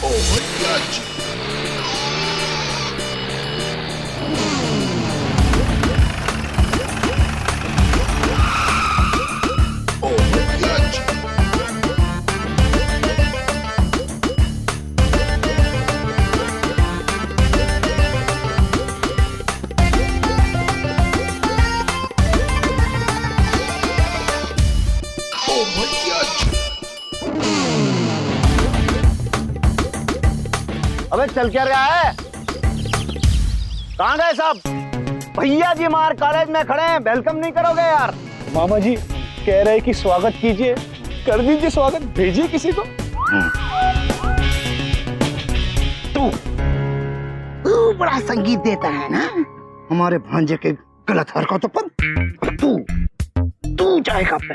Oh my God! Oh my God! Oh my God! अबे चल क्या रहा है? कहाँ गए सब? भैया जी मार कॉलेज में खड़े हैं, वेलकम नहीं करोगे यार? मामा जी कह रहे कि स्वागत कीजिए, कर दीजिए स्वागत, भेजिए किसी को। तू बड़ा संगीत देता है ना हमारे भांजे के गलत हरकतों पर। तू जाएगा पे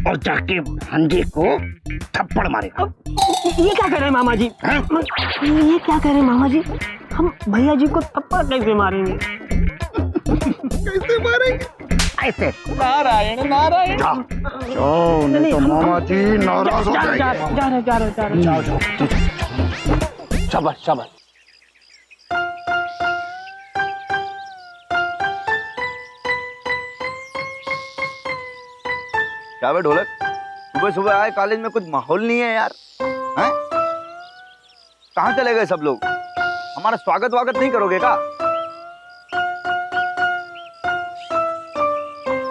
और जाके भांजे को थप्पड़ मारेगा। ये क्या कर रहे हैं मामा जी? ये क्या कर रहे हैं मामा जी? हम भैया जी को थप्पड़ कैसे मारेंगे? कैसे मारेंगे? ऐसे। नारायण नारायण। जाओ नहीं तो मामा जी नाराज हो जाएंगे। जा रहे। जाओ। शाबाश शाबाश। क्या बे ढोलक, सुबह सुबह आए कॉलेज में, कुछ माहौल नहीं है यार। हैं? कहाँ चले गए सब लोग? हमारा स्वागत वागत नहीं करोगे का?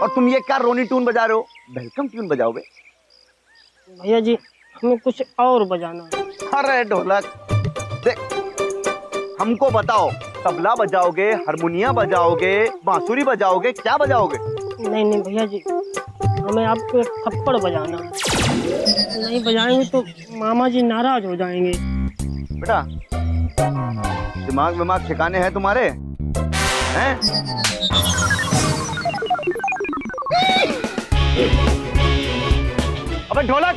और तुम ये क्या रोनी ट्यून बजा रहे हो? वेलकम ट्यून बजाओगे? भैया जी हमें कुछ और बजाना है। अरे ढोलक देख, हमको बताओ, तबला बजाओगे, हारमोनिया बजाओगे, बांसुरी बजाओगे, क्या बजाओगे? नहीं भैया जी, हमें आपको एक थप्पड़ बजाना है। नहीं बजाएंगे तो मामा जी नाराज हो जाएंगे। बेटा दिमाग ठिकाने हैं तुम्हारे? हैं? अबे ढोलक,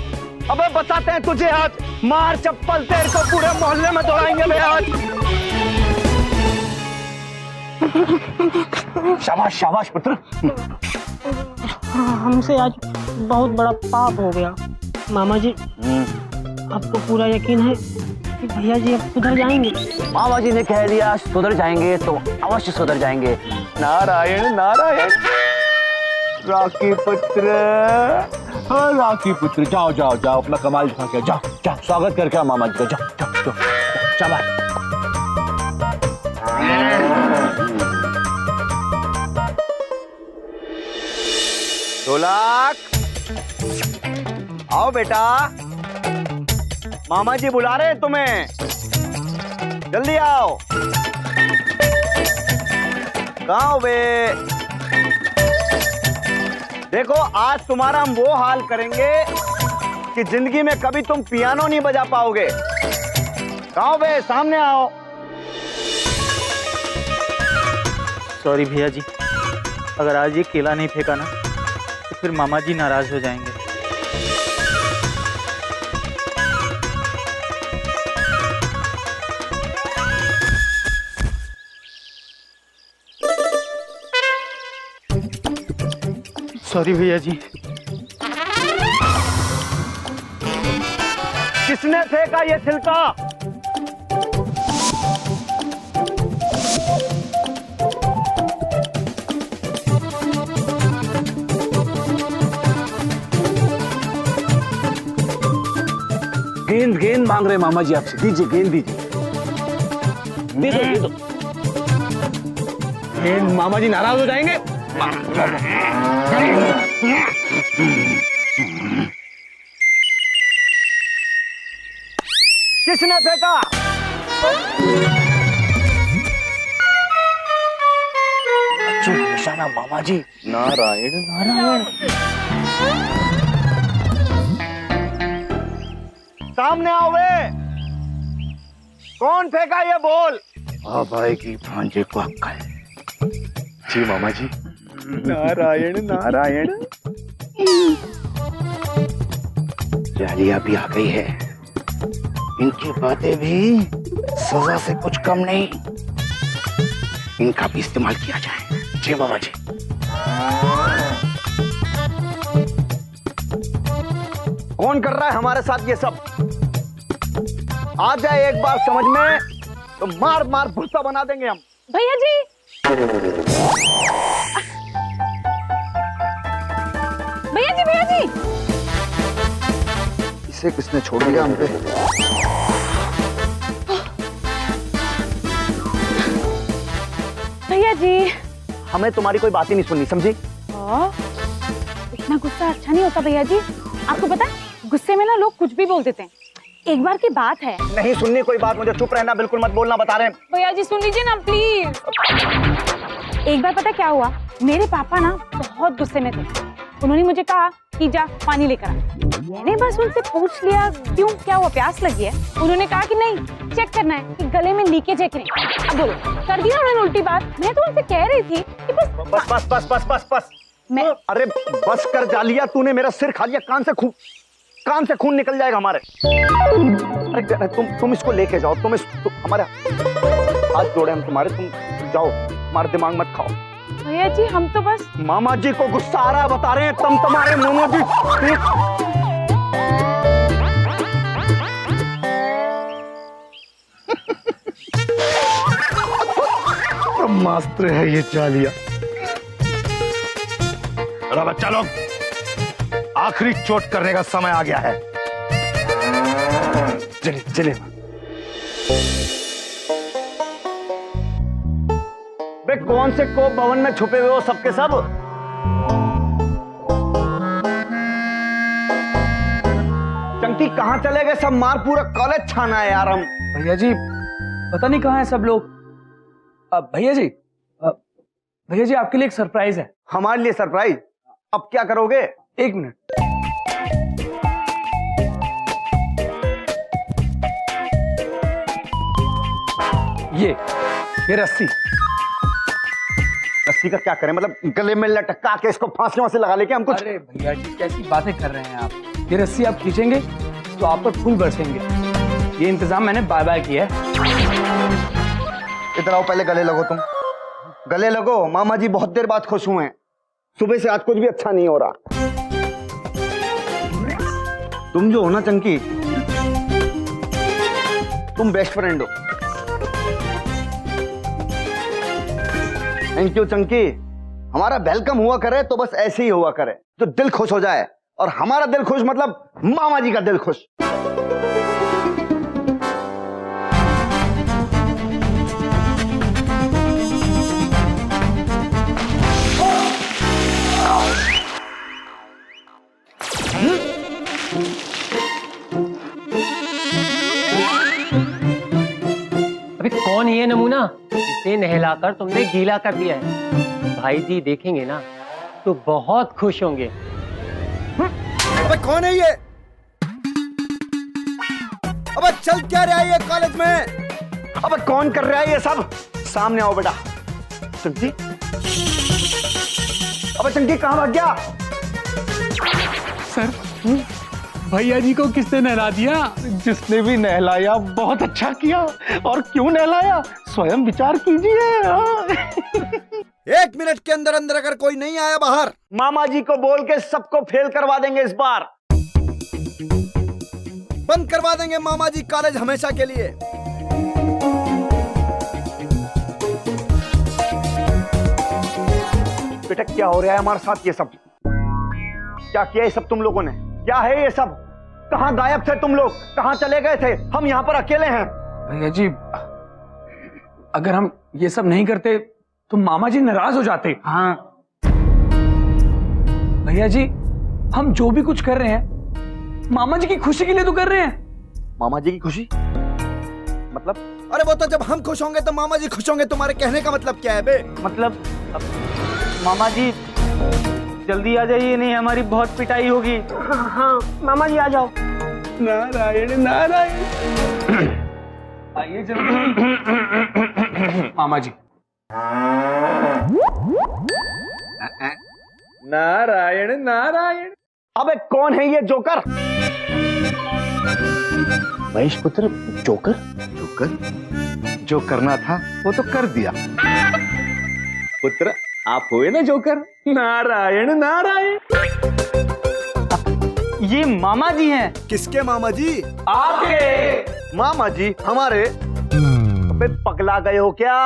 अबे बताते हैं तुझे आज, मार चप्पल तेरे को पूरे मोहल्ले में दौड़ाएंगे बे आज। शाबाश शाबाश पुत्र। हमसे आज बहुत बड़ा पाप हो गया। मामा जी आपको पूरा यकीन है कि भैया जी अब सुधर जाएंगे? मामा जी ने कह दिया सुधर जाएंगे तो अवश्य सुधर जाएंगे। नारायण नारायण। राखी पुत्र, हाँ राखी पुत्र, जाओ जाओ जाओ, अपना कमाल दिखा के जाओ जाओ, स्वागत करके आओ मामा जी का। जाओ जाओ जाओ, शाबाश। ढोलक आओ बेटा, मामा जी बुला रहे हैं तुम्हें, जल्दी आओ। कहाँ हो बे? देखो आज तुम्हारा हम वो हाल करेंगे कि जिंदगी में कभी तुम पियानो नहीं बजा पाओगे। कहाँ हो बे? सामने आओ। सॉरी भैया जी, अगर आज ये केला नहीं फेंका ना तो फिर मामा जी नाराज हो जाएंगे। सॉरी भैया जी। किसने फेंका ये छिलका? गेंद गेंद मांग रहे मामा जी आपसे, दीजिए गेंद दीजिए। दे दो। गेंद मामा जी नाराज हो जाएंगे। किसने फेंका? अच्छा निशाना मामा जी। नारायण नारायण। सामने आओ बे, कौन फेंका ये बोल? अब आएगी भांजे को अक्कल। जी मामा जी। नारायण नारायण। जालिया भी आ गई है, इनकी बातें भी सजा से कुछ कम नहीं, इनका भी इस्तेमाल किया जाए। जी बाबा जी। कौन कर रहा है हमारे साथ ये सब? आ जाए एक बार समझ में तो मार मार भुस्सा बना देंगे हम। भैया जी, भैया जी, भैया जी, इसे किसने छोड़ दिया हम पे? भैया जी। हमें तुम्हारी कोई बात ही नहीं सुननी, समझी? इतना गुस्सा अच्छा नहीं होता भैया जी। आपको पता है गुस्से में ना लोग कुछ भी बोल देते हैं। एक बार की बात है। नहीं सुननी कोई बात, मुझे चुप रहना, बिल्कुल मत बोलना, बता रहे हैं। भैया जी सुन लीजिए ना प्लीज। एक बार पता क्या हुआ, मेरे पापा ना बहुत गुस्से में थे। उन्होंने मुझे कहा कि जा पानी लेकर आ। मैंने बस उनसे पूछ लिया क्यों, क्या हुआ, प्यास लगी है? उन्होंने कहा कि नहीं, चेक करना है कि गले में लीकेज है कि नहीं। अब बोलो, कर दी ना उन्होंने उल्टी बात। मैं तो उनसे कह रही थी कि बस बस बस बस बस बस बस मैं अरे बस कर जालिया, तूने मेरा सिर खा लिया। कान से खून निकल जाएगा हमारे। अरे तुम इसको लेके जाओ, तुम हमारे हाथ जोड़े हम तुम्हारे, तुम जाओ, हमारे दिमाग मत खाओ। भैया जी हम तो बस मामा जी को गुस्सा आ रहा है, बता रहे हैं तुम तुम्हारे मोमो जी। ब्रह्मास्त्र है ये जालिया। अरे बच्चा लोग, आखिरी चोट करने का समय आ गया है। चलिए चलिए। बे कौन से कोप भवन में छुपे हुए हो सबके सब? चंकी कहाँ चले गए सब? मार पूरा कॉलेज छाना है यार हम। भैया जी पता नहीं कहाँ है सब लोग। भैया जी आपके लिए एक सरप्राइज है। हमारे लिए सरप्राइज? अब क्या करोगे? एक मिनट। ये रस्सी। रस्सी का क्या करें? मतलब गले में लटका के इसको फांसियों से लगा लेके हम कुछ? अरे भैया जी कैसी बातें कर रहे हैं आप। ये रस्सी आप खींचेंगे तो आप पर फूल बरसेंगे। ये इंतजाम मैंने बाय बाय किया है। इधर आओ, पहले गले लगो। तुम गले लगो। मामा जी बहुत देर बाद खुश हुए हैं। सुबह से आज कुछ भी अच्छा नहीं हो रहा। तुम जो हो ना चंकी, तुम बेस्ट फ्रेंड हो। Thank you Chunky. हमारा वेलकम हुआ करे तो बस ऐसे ही हुआ करे, तो दिल खुश हो जाए। और हमारा दिल खुश मतलब मामा जी का दिल खुश। अभी कौन ये नमूना जिसे नहलाकर तुमने गीला कर दिया है? भाई जी देखेंगे ना तो बहुत खुश होंगे। अबे कौन है ये? अबे चल क्या रहा है ये कॉलेज में? अबे कौन कर रहा है ये सब? सामने आओ बेटा। चंकी, अबे चंकी कहाँ भाग गया? सर भैया जी को किसने नहला दिया? जिसने भी नहलाया बहुत अच्छा किया। और क्यों नहलाया स्वयं विचार कीजिए। 1 मिनट के अंदर अंदर अगर कोई नहीं आया बाहर, मामा जी को बोल के सबको फेल करवा देंगे। इस बार बंद करवा देंगे मामा जी कॉलेज हमेशा के लिए। बेटा क्या हो रहा है हमारे साथ? ये सब क्या किया? ये सब तुम लोगों ने क्या है? ये सब कहां गायब थे तुम लोग? कहां चले गए थे? हम यहां पर अकेले हैं। भैया जी अगर हम ये सब नहीं करते तो मामा जी नाराज हो जाते। हाँ भैया जी हम जो भी कुछ कर रहे हैं मामा जी की खुशी के लिए तो कर रहे हैं। मामा जी की खुशी मतलब? अरे वो तो जब हम खुश होंगे तो मामा जी खुश होंगे। तुम्हारे कहने का मतलब क्या है बे? मतलब मामा जी जल्दी आ जाइए, नहीं हमारी बहुत पिटाई होगी। हाँ मामा जी आ जाओ। नारायण नारायण। आइए जल्दी। मामा जी नारायण नारायण। अबे कौन है ये जोकर? महेश पुत्र जोकर? जोकर जो करना था वो तो कर दिया। पुत्र आप हुए ना जोकर। नारायण नारायण। ये मामा जी हैं। किसके मामा जी? आपके। मामा जी हमारे, अबे पगला गए हो क्या?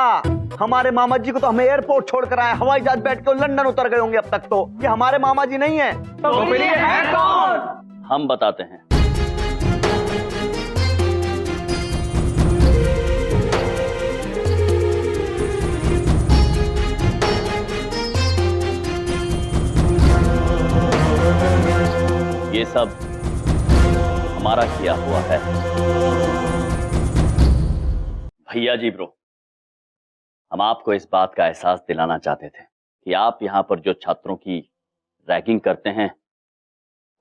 हमारे मामा जी को तो हमें एयरपोर्ट छोड़कर आए, हवाई जहाज बैठ के लंदन उतर गए होंगे अब तक। तो ये हमारे मामा जी नहीं है तो फिर ये है कौन? हम बताते हैं। ये सब हमारा किया हुआ है। भैया जी ब्रो, हम आपको इस बात का एहसास दिलाना चाहते थे कि आप यहां पर जो छात्रों की रैगिंग करते हैं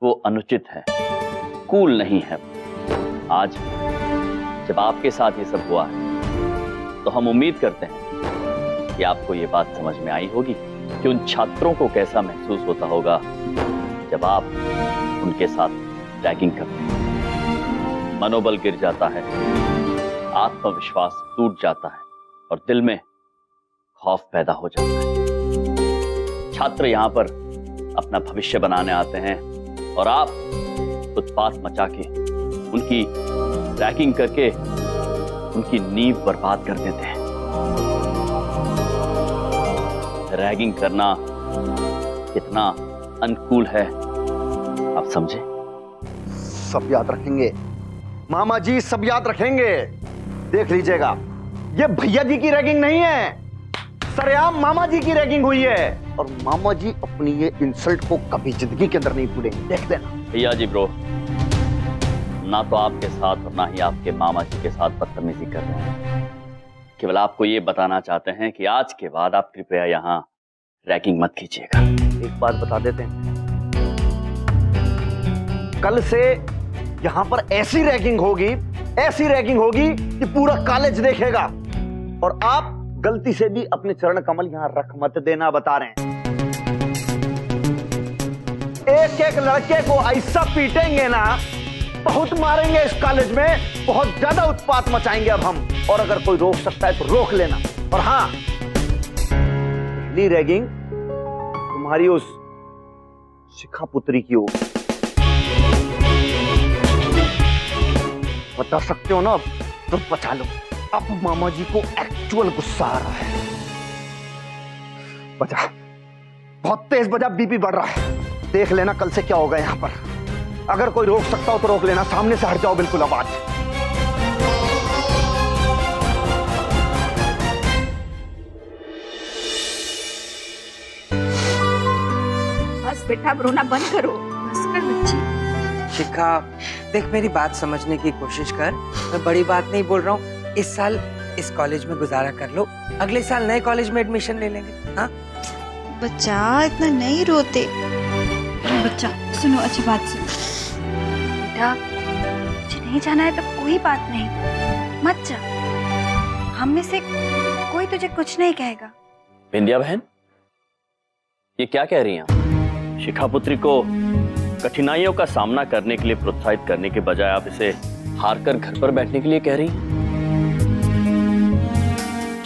वो अनुचित है, कूल नहीं है। आज जब आपके साथ ये सब हुआ है तो हम उम्मीद करते हैं कि आपको ये बात समझ में आई होगी कि उन छात्रों को कैसा महसूस होता होगा जब आप उनके साथ रैगिंग करते हैं। मनोबल गिर जाता है, आत्मविश्वास टूट जाता है और दिल में खौफ पैदा हो जाता है। छात्र यहां पर अपना भविष्य बनाने आते हैं और आप उत्पात मचा के, उनकी रैगिंग करके उनकी नींव बर्बाद कर देते हैं। रैगिंग करना कितना अनकूल है आप समझे? सब याद रखेंगे मामा जी, सब याद रखेंगे। देख लीजिएगा, ये भैया जी की रैगिंग नहीं है, सरेआम मामा जी की रैगिंग हुई है। और मामा जी अपनी ये इंसल्ट को कभी जिंदगी के अंदर नहीं भूलेंगे, देख लेना। भैया जी ब्रो, ना तो आपके साथ और ना ही आपके मामा जी के साथ बदतमीजी कर रहे हैं। केवल आपको ये बताना चाहते हैं कि आज के बाद आप कृपया यहाँ रैगिंग मत कीजिएगा। एक बात बता देते हैं, कल से यहां पर ऐसी रैगिंग होगी कि पूरा कॉलेज देखेगा। और आप गलती से भी अपने चरण कमल यहां रख मत देना, बता रहे हैं। एक एक लड़के को ऐसा पीटेंगे ना, बहुत मारेंगे इस कॉलेज में, बहुत ज्यादा उत्पात मचाएंगे अब हम। और अगर कोई रोक सकता है तो रोक लेना। और हाँ, पहली रैगिंग तुम्हारी उस शिखा पुत्री की होगी, बता सकते हो ना? तो बचा लो। अब मामा जी को एक्चुअल गुस्सा आ रहा है, बजा, बहुत तेज बजा, बीपी बढ़ रहा है। देख लेना कल से क्या होगा यहां पर। अगर कोई रोक सकता हो तो रोक लेना, सामने से हट जाओ बिल्कुल अब आज। बस बेटा, अब रोना बंद करो। बस कर बच्ची। शिखा, देख मेरी बात समझने की कोशिश कर। मैं बड़ी बात नहीं बोल रहा हूँ। इस साल इस कॉलेज में गुजारा कर लो, अगले साल नए कॉलेज में एडमिशन ले लेंगे। हाँ बच्चा, इतना नहीं रोते। बच्चा सुनो, अच्छी बात सुनो। बेटा, मुझे नहीं जाना है तो कोई बात नहीं, मत जा। हम में से कोई तुझे कुछ नहीं कहेगा। बिंदिया बहन, ये क्या कह रही हैं आप? शिखा पुत्री को कठिनाइयों का सामना करने के लिए प्रोत्साहित करने के बजाय आप इसे हारकर घर पर बैठने के लिए कह रही हैं?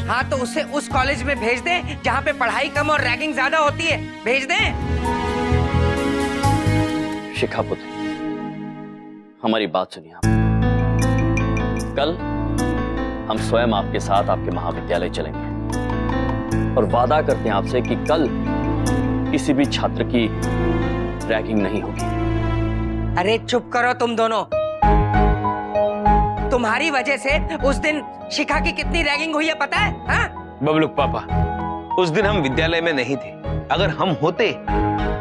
हाँ, तो उसे उस कॉलेज में भेज दें जहाँ पे पढ़ाई कम और रैगिंग ज्यादा होती है। भेज दें। शिखा पुत्री, हमारी बात सुनिए आप। कल हम स्वयं आपके साथ आपके महाविद्यालय चलेंगे और वादा करते हैं आपसे कि कल किसी भी छात्र की रैगिंग नहीं होगी। अरे चुप करो तुम दोनों। तुम्हारी वजह से उस दिन शिखा की कितनी रैगिंग हुई है पता है? हाँ? बबलू पापा, उस दिन हम विद्यालय में नहीं थे। अगर हम होते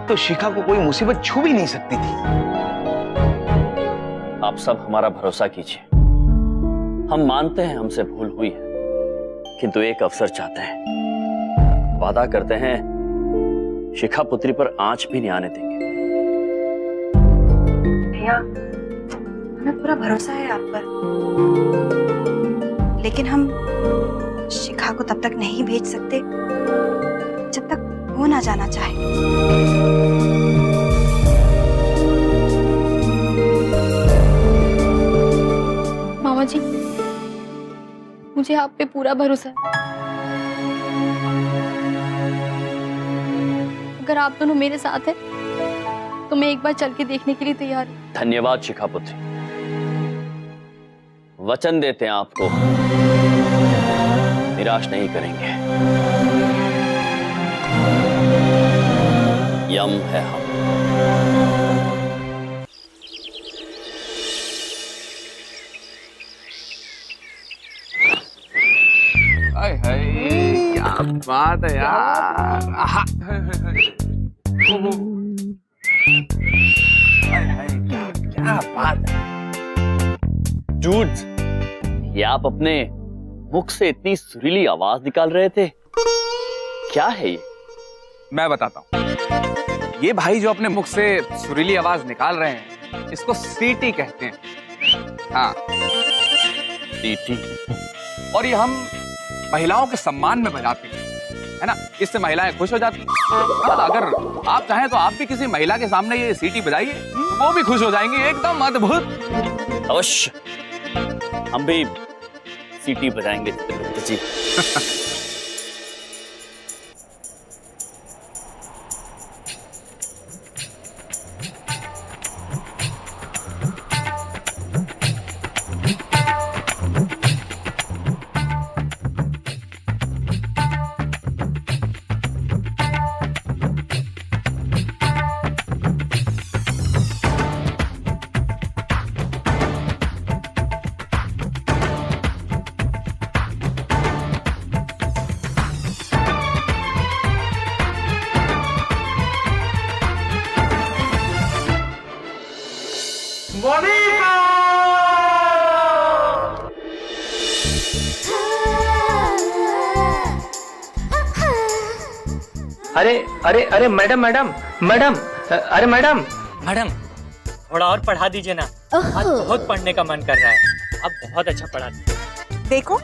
तो शिखा को कोई मुसीबत छू भी नहीं सकती थी। आप सब हमारा भरोसा कीजिए। हम मानते हैं हमसे भूल हुई है, किंतु एक अवसर चाहते हैं। वादा करते हैं शिखा पुत्री पर आंच भी नहीं आने देंगे। भैया, हमें पूरा भरोसा है आप पर, लेकिन हम शिखा को तब तक नहीं भेज सकते जब तक वो ना जाना चाहे। मामा जी, मुझे आप पे पूरा भरोसा है। अगर आप दोनों मेरे साथ हैं तो मैं एक बार चल के देखने के लिए तैयार हूँ। धन्यवाद शिखा पुत्री। वचन देते हैं आपको, निराश नहीं करेंगे। यम है हम। क्या बात है यार। क्या बात है। जूड, ये आप अपने मुख से इतनी सुरीली आवाज निकाल रहे थे, क्या है ये? मैं बताता हूँ। ये भाई जो अपने मुख से सुरीली आवाज निकाल रहे हैं, इसको सीटी कहते हैं। हाँ, सीटी। और ये हम महिलाओं के सम्मान में बजाते हैं, है ना। इससे महिलाएं खुश हो जाती हैं। हाँ, अगर आप चाहें तो आप भी किसी महिला के सामने ये सीटी बजाइए, वो भी खुश हो जाएंगी। एकदम अद्भुत। अवश्य, हम भी सीटी बजाएंगे चित्रगुप्त जी। अरे अरे अरे मैडम मैडम मैडम, अरे मैडम मैडम, थोड़ा और पढ़ा दीजिए ना, आज बहुत पढ़ने का मन कर रहा है। आप बहुत अच्छा पढ़ाते हैं। देखो,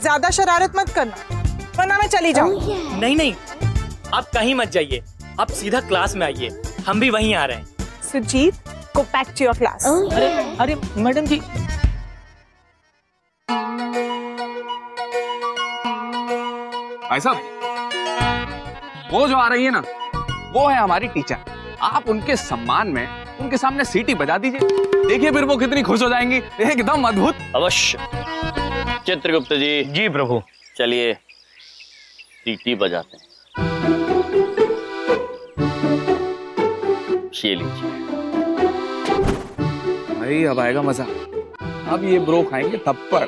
ज्यादा शरारत मत करना, वरना मैं चली जाऊंगी। नहीं नहीं, आप कहीं मत जाइए, आप सीधा क्लास में आइए, हम भी वहीं आ रहे हैं। Sujit, go back to your class. अरे अरे मैडम जी, भाई साहब, वो जो आ रही है ना, वो है हमारी टीचर। आप उनके सम्मान में उनके सामने सीटी बजा दीजिए, देखिए फिर वो कितनी खुश हो जाएंगी। एकदम अद्भुत। अवश्य। चित्रगुप्त जी। जी प्रभु। चलिए सीटी बजाते हैं। ये लीजिए। भाई अब आएगा मजा। अब ये ब्रो खाएंगे थप्पड़।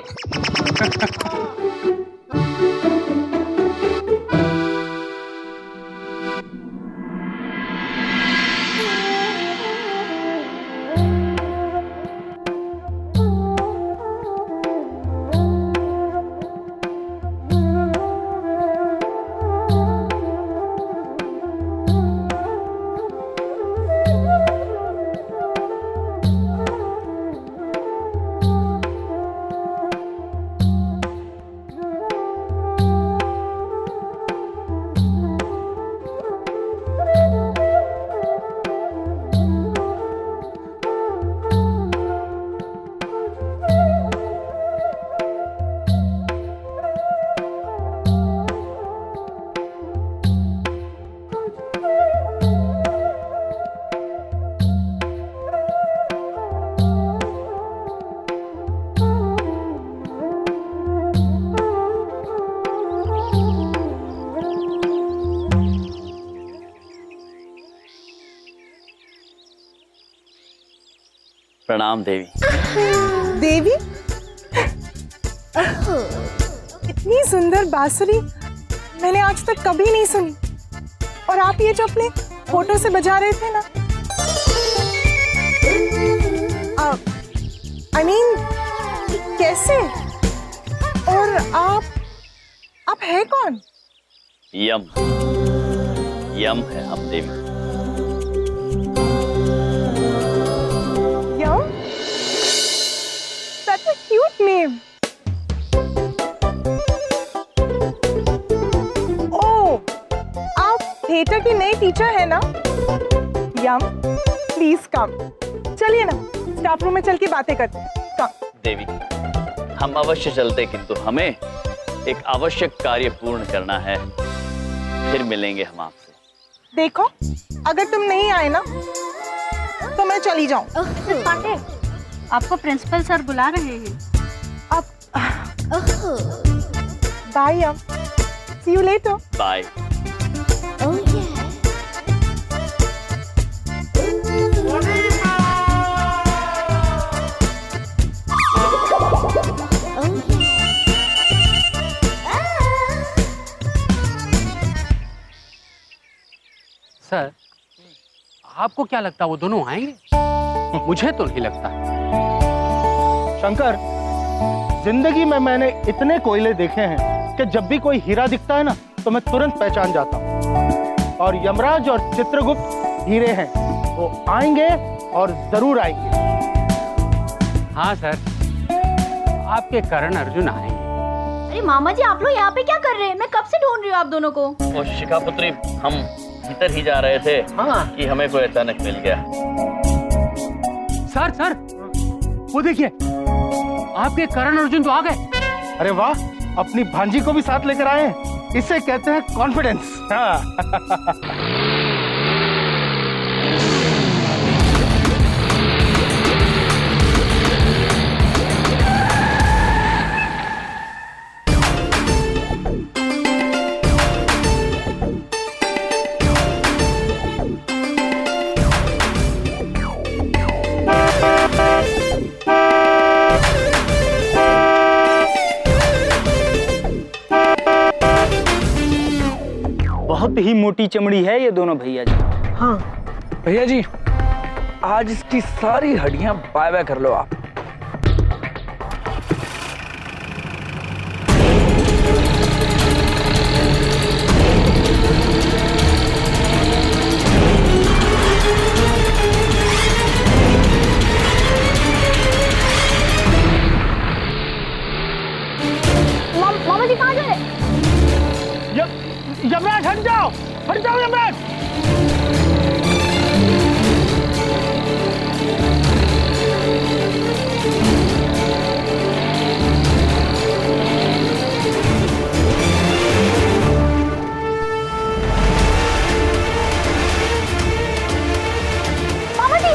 प्रणाम देवी। देवी? इतनी सुंदर बांसुरी मैंने आज तक कभी नहीं सुनी। और आप ये जो अपने फोटो से बजा रहे थे ना, I mean, कैसे? और आप है कौन? यम। यम है हम देवी। Yum? That's a cute name. Oh, आप थिएटर की नई टीचर है ना? यम, प्लीज कम। चलिए ना, स्टाफ रूम में चल के बातें करते हैं। कम। देवी, हम अवश्य चलते, किंतु हमें एक आवश्यक कार्य पूर्ण करना है, फिर मिलेंगे हम आपसे। देखो, अगर तुम नहीं आए ना तो मैं चली जाऊं। पांडे, आपको प्रिंसिपल सर बुला रहे हैं। बाय यम, see you later. Bye. Sir, आपको क्या लगता है वो दोनों आएंगे? मुझे तो नहीं लगता। शंकर, जिंदगी में मैंने इतने कोयले देखे हैं कि जब भी कोई हीरा दिखता है ना तो मैं तुरंत पहचान जाता हूँ। और यमराज और चित्रगुप्त हीरे हैं, वो आएंगे और जरूर आएंगे। हाँ सर, आपके करण अर्जुन आएंगे। अरे मामा जी, आप लोग यहाँ पे क्या कर रहे हैं? मैं कब से ढूंढ रही हूँ आप दोनों को। ओ शिखा पुत्री, हम भीतर ही जा रहे थे कि हमें कोई अचानक मिल गया। सर सर, वो देखिए, आपके करण अर्जुन तो आ गए। अरे वाह, अपनी भांजी को भी साथ लेकर आए हैं। इसे कहते हैं कॉन्फिडेंस। हाँ। बहुत ही मोटी चमड़ी है ये दोनों भैया जी। हाँ भैया जी, आज इसकी सारी हड्डियां बाय बाय कर लो आप। मामा जी कहाँ जा रहे? यमराज हट जाओ, हट जाओ यमराज। मामा जी,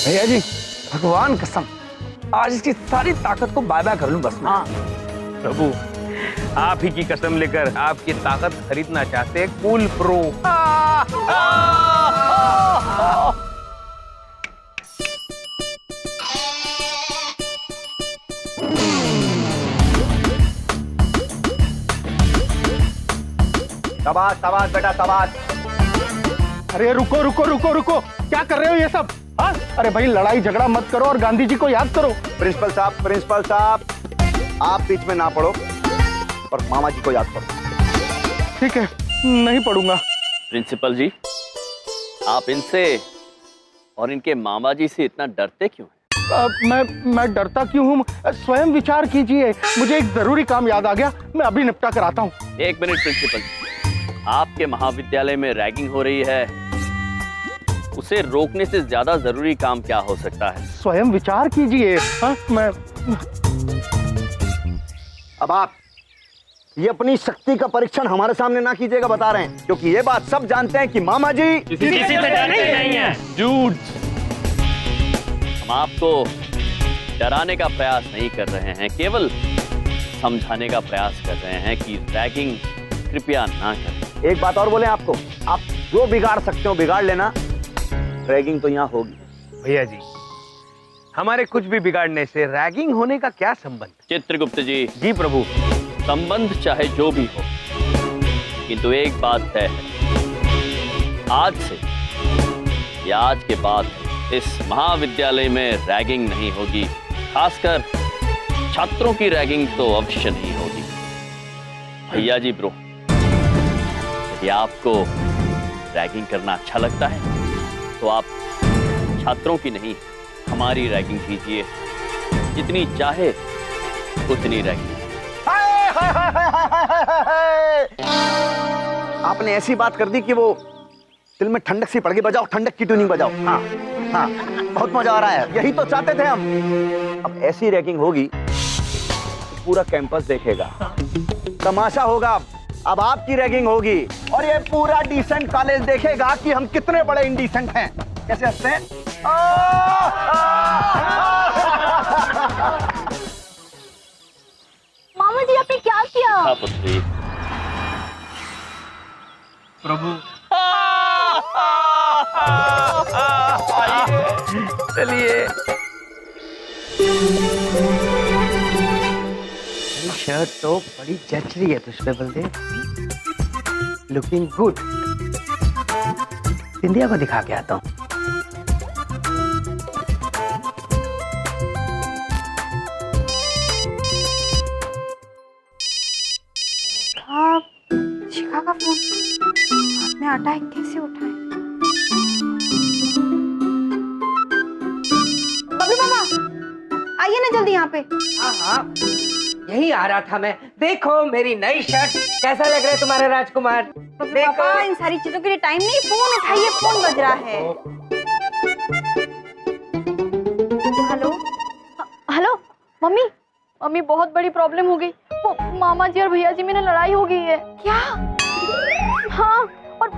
भैया जी, भगवान कसम, आज इसकी सारी ताकत को बाय बाय कर लूं बस। हाँ प्रभु, आप ही की कसम लेकर आपकी ताकत खरीदना चाहते हैं कूल प्रो। शाबाश शाबाश बेटा शाबाश। अरे रुको रुको रुको रुको, क्या कर रहे हो ये सब? हाँ? अरे भाई, लड़ाई झगड़ा मत करो और गांधी जी को याद करो। प्रिंसिपल साहब, आप बीच में ना पड़ो और मामा जी को याद करो। ठीक है, नहीं पढ़ूंगा। प्रिंसिपल जी, आप इनसे और इनके मामा जी से इतना डरते क्यों हैं? मैं डरता क्यों हूँ? स्वयं विचार कीजिए। मुझे एक जरूरी काम याद आ गया, मैं अभी निपटा कर आता हूँ। एक मिनट प्रिंसिपल जी, आपके महाविद्यालय में रैगिंग हो रही है, उसे रोकने से ज्यादा जरूरी काम क्या हो सकता है? स्वयं विचार कीजिए। हाँ, मैं अब आप ये अपनी शक्ति का परीक्षण हमारे सामने ना कीजिएगा, बता रहे हैं, क्योंकि ये बात सब जानते हैं कि मामा जी किसी से डरते नहीं है। झूठ। हम आपको डराने का प्रयास नहीं कर रहे हैं, केवल समझाने का प्रयास कर रहे हैं कि रैगिंग कृपया ना करें। एक बात और बोले आपको, आप जो बिगाड़ सकते हो बिगाड़ लेना, रैगिंग तो यहाँ होगी। भैया जी, हमारे कुछ भी बिगाड़ने से रैगिंग होने का क्या संबंध? चित्रगुप्त जी। जी प्रभु। संबंध चाहे जो भी हो, किंतु एक बात तय है, आज से या आज के बाद इस महाविद्यालय में रैगिंग नहीं होगी। खासकर छात्रों की रैगिंग तो अवश्य नहीं होगी। भैया जी ब्रो, यदि आपको रैगिंग करना अच्छा लगता है तो आप छात्रों की नहीं हमारी रैगिंग कीजिए, जितनी चाहे उतनी रैगिंग। आपने ऐसी बात कर दी कि वो दिल में ठंडक सी पड़ गई। बजाओ, ठंडक की ट्यूनिंग बजाओ। हाँ हाँ, बहुत मजा आ रहा है, यही तो चाहते थे हम। अब ऐसी रैगिंग होगी तो पूरा कैंपस देखेगा, तमाशा होगा। अब आपकी रैगिंग होगी और ये पूरा डिसेंट कॉलेज देखेगा कि हम कितने बड़े इंडिसेंट हैं। कैसे हंसते हैं? मामा जी आपने क्या किया? हाँ पुत्री। प्रभु चलिए। शर्ट तो बड़ी जच रही है तुझ पे बलदेव, लुकिंग गुड। इंडिया को दिखा के आता हूँ। शिखा का फोन, हाथ में आटा है, कैसे उठाए? बबलू पापा आइए ना जल्दी यहाँ पे। हाँ हाँ, यही आ रहा था मैं। देखो मेरी नई शर्ट, कैसा लग रहा है तुम्हारे राजकुमार? पापा इन सारी चीजों के लिए टाइम नहीं, फोन उठाइए, फोन बज रहा है। हेलो हेलो मम्मी, मम्मी बहुत बड़ी प्रॉब्लम हो गई। वो मामा जी और भैया जी में ना लड़ाई हो गई है। क्या? हाँ, और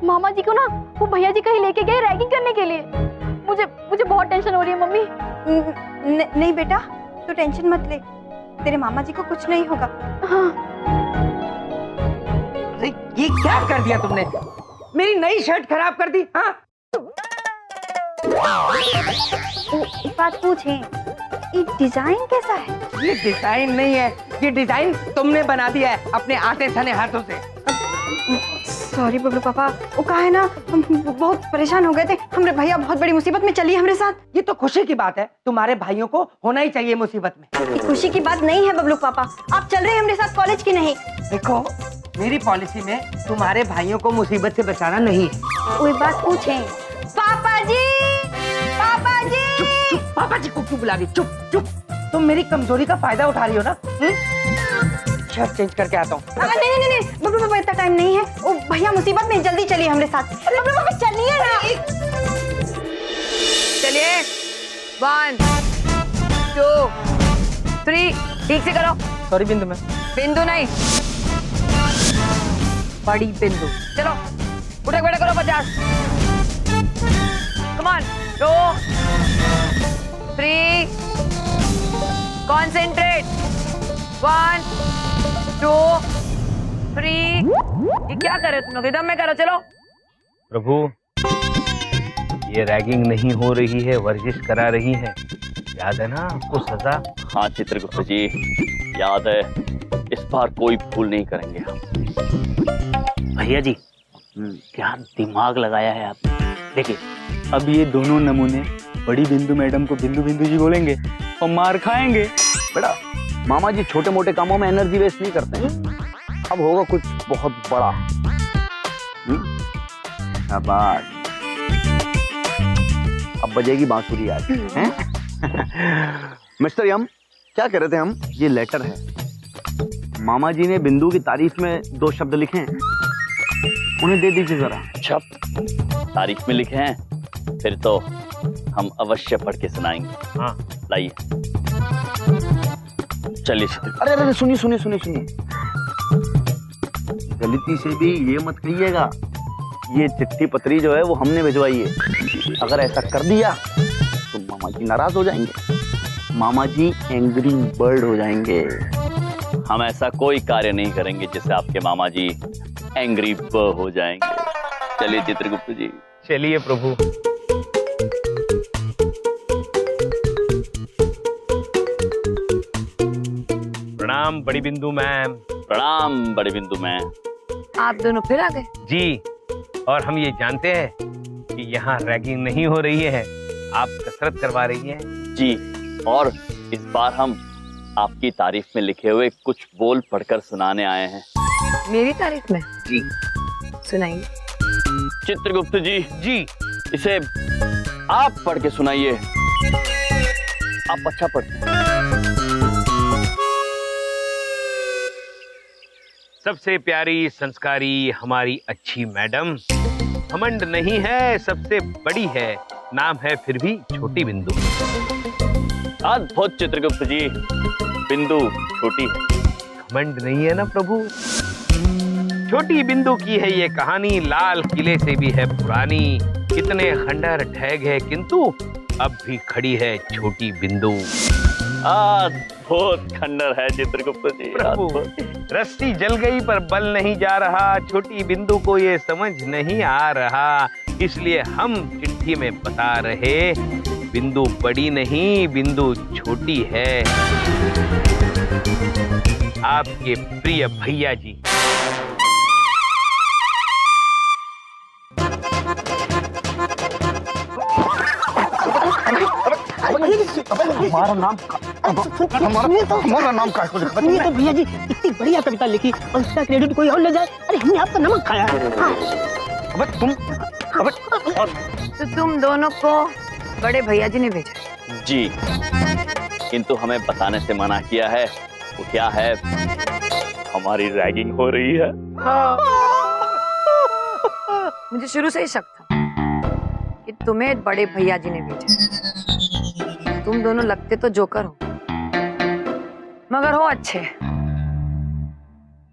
मामा जी को ना वो भैया जी कहीं लेके गए रैगिंग करने के लिए। मुझे बहुत टेंशन हो रही है मम्मी। नहीं बेटा, तू टेंशन मत ले, तेरे मामा जी को कुछ नहीं होगा। हाँ। अरे ये क्या कर दिया तुमने? मेरी नई शर्ट खराब कर दी। हाँ, एक बात पूछे, ये डिजाइन कैसा है? ये डिजाइन नहीं है, ये डिजाइन तुमने बना दिया है अपने आटे सने हाथों से। सॉरी बबलू पापा, वो कहा है ना, हम बहुत परेशान हो गए थे, हमारे भैया बहुत बड़ी मुसीबत में, चलिए हमारे साथ। ये तो खुशी की बात है, तुम्हारे भाइयों को होना ही चाहिए मुसीबत में। ये खुशी की बात नहीं है बबलू पापा, आप चल रहे हैं हमारे साथ कॉलेज की नहीं? देखो मेरी पॉलिसी में तुम्हारे भाइयों को मुसीबत से बचाना नहीं है। कोई बात पूछे? पापा जी, पापा जी। चुप चुप, पापा जी को क्यों बुला रही? चुप चुप, तुम मेरी कमजोरी का फायदा उठा रही हो ना। शर्ट चेंज करके आता हूँ। नहीं बबलू पापा, इतना टाइम नहीं है, वो भैया मुसीबत में, जल्दी चलिए हमारे साथ। बबलू पापा चलिए ना। चलिए, 1 2 3, ठीक से करो। सॉरी बिंदु में। बिंदु नहीं, बड़ी बिंदु। चलो उठक बैठक करो 50। Come on, 2 3, concentrate, 1 2 3। ये क्या कर रहे हो तुम लोग? एकदम में करो, चलो। प्रभु, ये रैगिंग नहीं हो रही है, वर्जिश करा रही है, याद है ना आपको सजा? हाँ चित्रगुप्त जी, याद है। इस बार कोई भूल नहीं करेंगे हम। भैया जी, क्या दिमाग लगाया है आपने। देखिए, अब ये दोनों नमूने बड़ी बिंदु मैडम को बिंदु बिंदु जी बोलेंगे और मार खाएंगे। बेटा, मामा जी छोटे मोटे कामों में एनर्जी वेस्ट नहीं करते हैं। अब होगा कुछ बहुत बड़ा। शाबाश, अब बजेगी बांसुरी आज, हैं? मिस्टर यम, क्या कह रहे थे हम? ये लेटर है, मामा जी ने बिंदु की तारीफ में 2 शब्द लिखे हैं, उन्हें दे दीजिए जरा। अच्छा, तारीफ में लिखे हैं, फिर तो हम अवश्य पढ़ के सुनाएंगे। हाँ लाइए। चलिए। अरे अरे सुनिए सुनिए सुनिए सुनिए, गलती से भी ये मत कहिएगा ये चिट्ठी पत्री जो है वो हमने भिजवाई है। अगर ऐसा कर दिया तो मामा जी नाराज हो जाएंगे, मामा जी एंग्री बर्ड हो जाएंगे। हम ऐसा कोई कार्य नहीं करेंगे जिससे आपके मामा जी एंग्री बर्ड हो जाएंगे। चलिए चित्रगुप्त जी। चलिए प्रभु। प्रणाम बड़ी बिंदु मैम। प्रणाम बड़ी बिंदु मैम। आप दोनों फिर आ गए? जी, और हम ये जानते हैं कि यहाँ रैगिंग नहीं हो रही है, आप कसरत करवा रही हैं। जी, और इस बार हम आपकी तारीफ में लिखे हुए कुछ बोल पढ़कर सुनाने आए हैं। मेरी तारीफ में? जी। सुनाइए। चित्रगुप्त जी। जी। इसे आप पढ़ के सुनाइए। आप अच्छा पढ़ते हैं। सबसे प्यारी संस्कारी हमारी अच्छी मैडम, घमंड नहीं है, सबसे बड़ी है, नाम है फिर भी छोटी बिंदु। अद्भुत चित्रगुप्त जी, बिंदु छोटी है। घमंड नहीं है ना प्रभु। छोटी बिंदु की है ये कहानी, लाल किले से भी है पुरानी। कितने खंडहर ढह गए किंतु अब भी खड़ी है छोटी बिंदु। बहुत खंडर है चित्रगुप्त जी। प्रभु, रस्सी जल गई पर बल नहीं जा रहा, छोटी बिंदु को ये समझ नहीं आ रहा, इसलिए हम चिट्ठी में बता रहे, बिंदु बड़ी नहीं, बिंदु छोटी है। आपके प्रिय भैया जी। हमारा नाम हमारा नाम का तो भैया जी इतनी बढ़िया कविता लिखी और उसका क्रेडिट कोई और ले जाए। अरे हमने आपका नमक खाया है। तो तुम दोनों को बड़े भैया जी ने भेजा जी, किंतु हमें बताने से मना किया है। वो क्या है? हमारी रैगिंग हो रही है। मुझे शुरू से ही शक था कि तुम्हें बड़े भैया जी ने भेजा। तुम दोनों लगते तो जोकर हो, मगर हो अच्छे।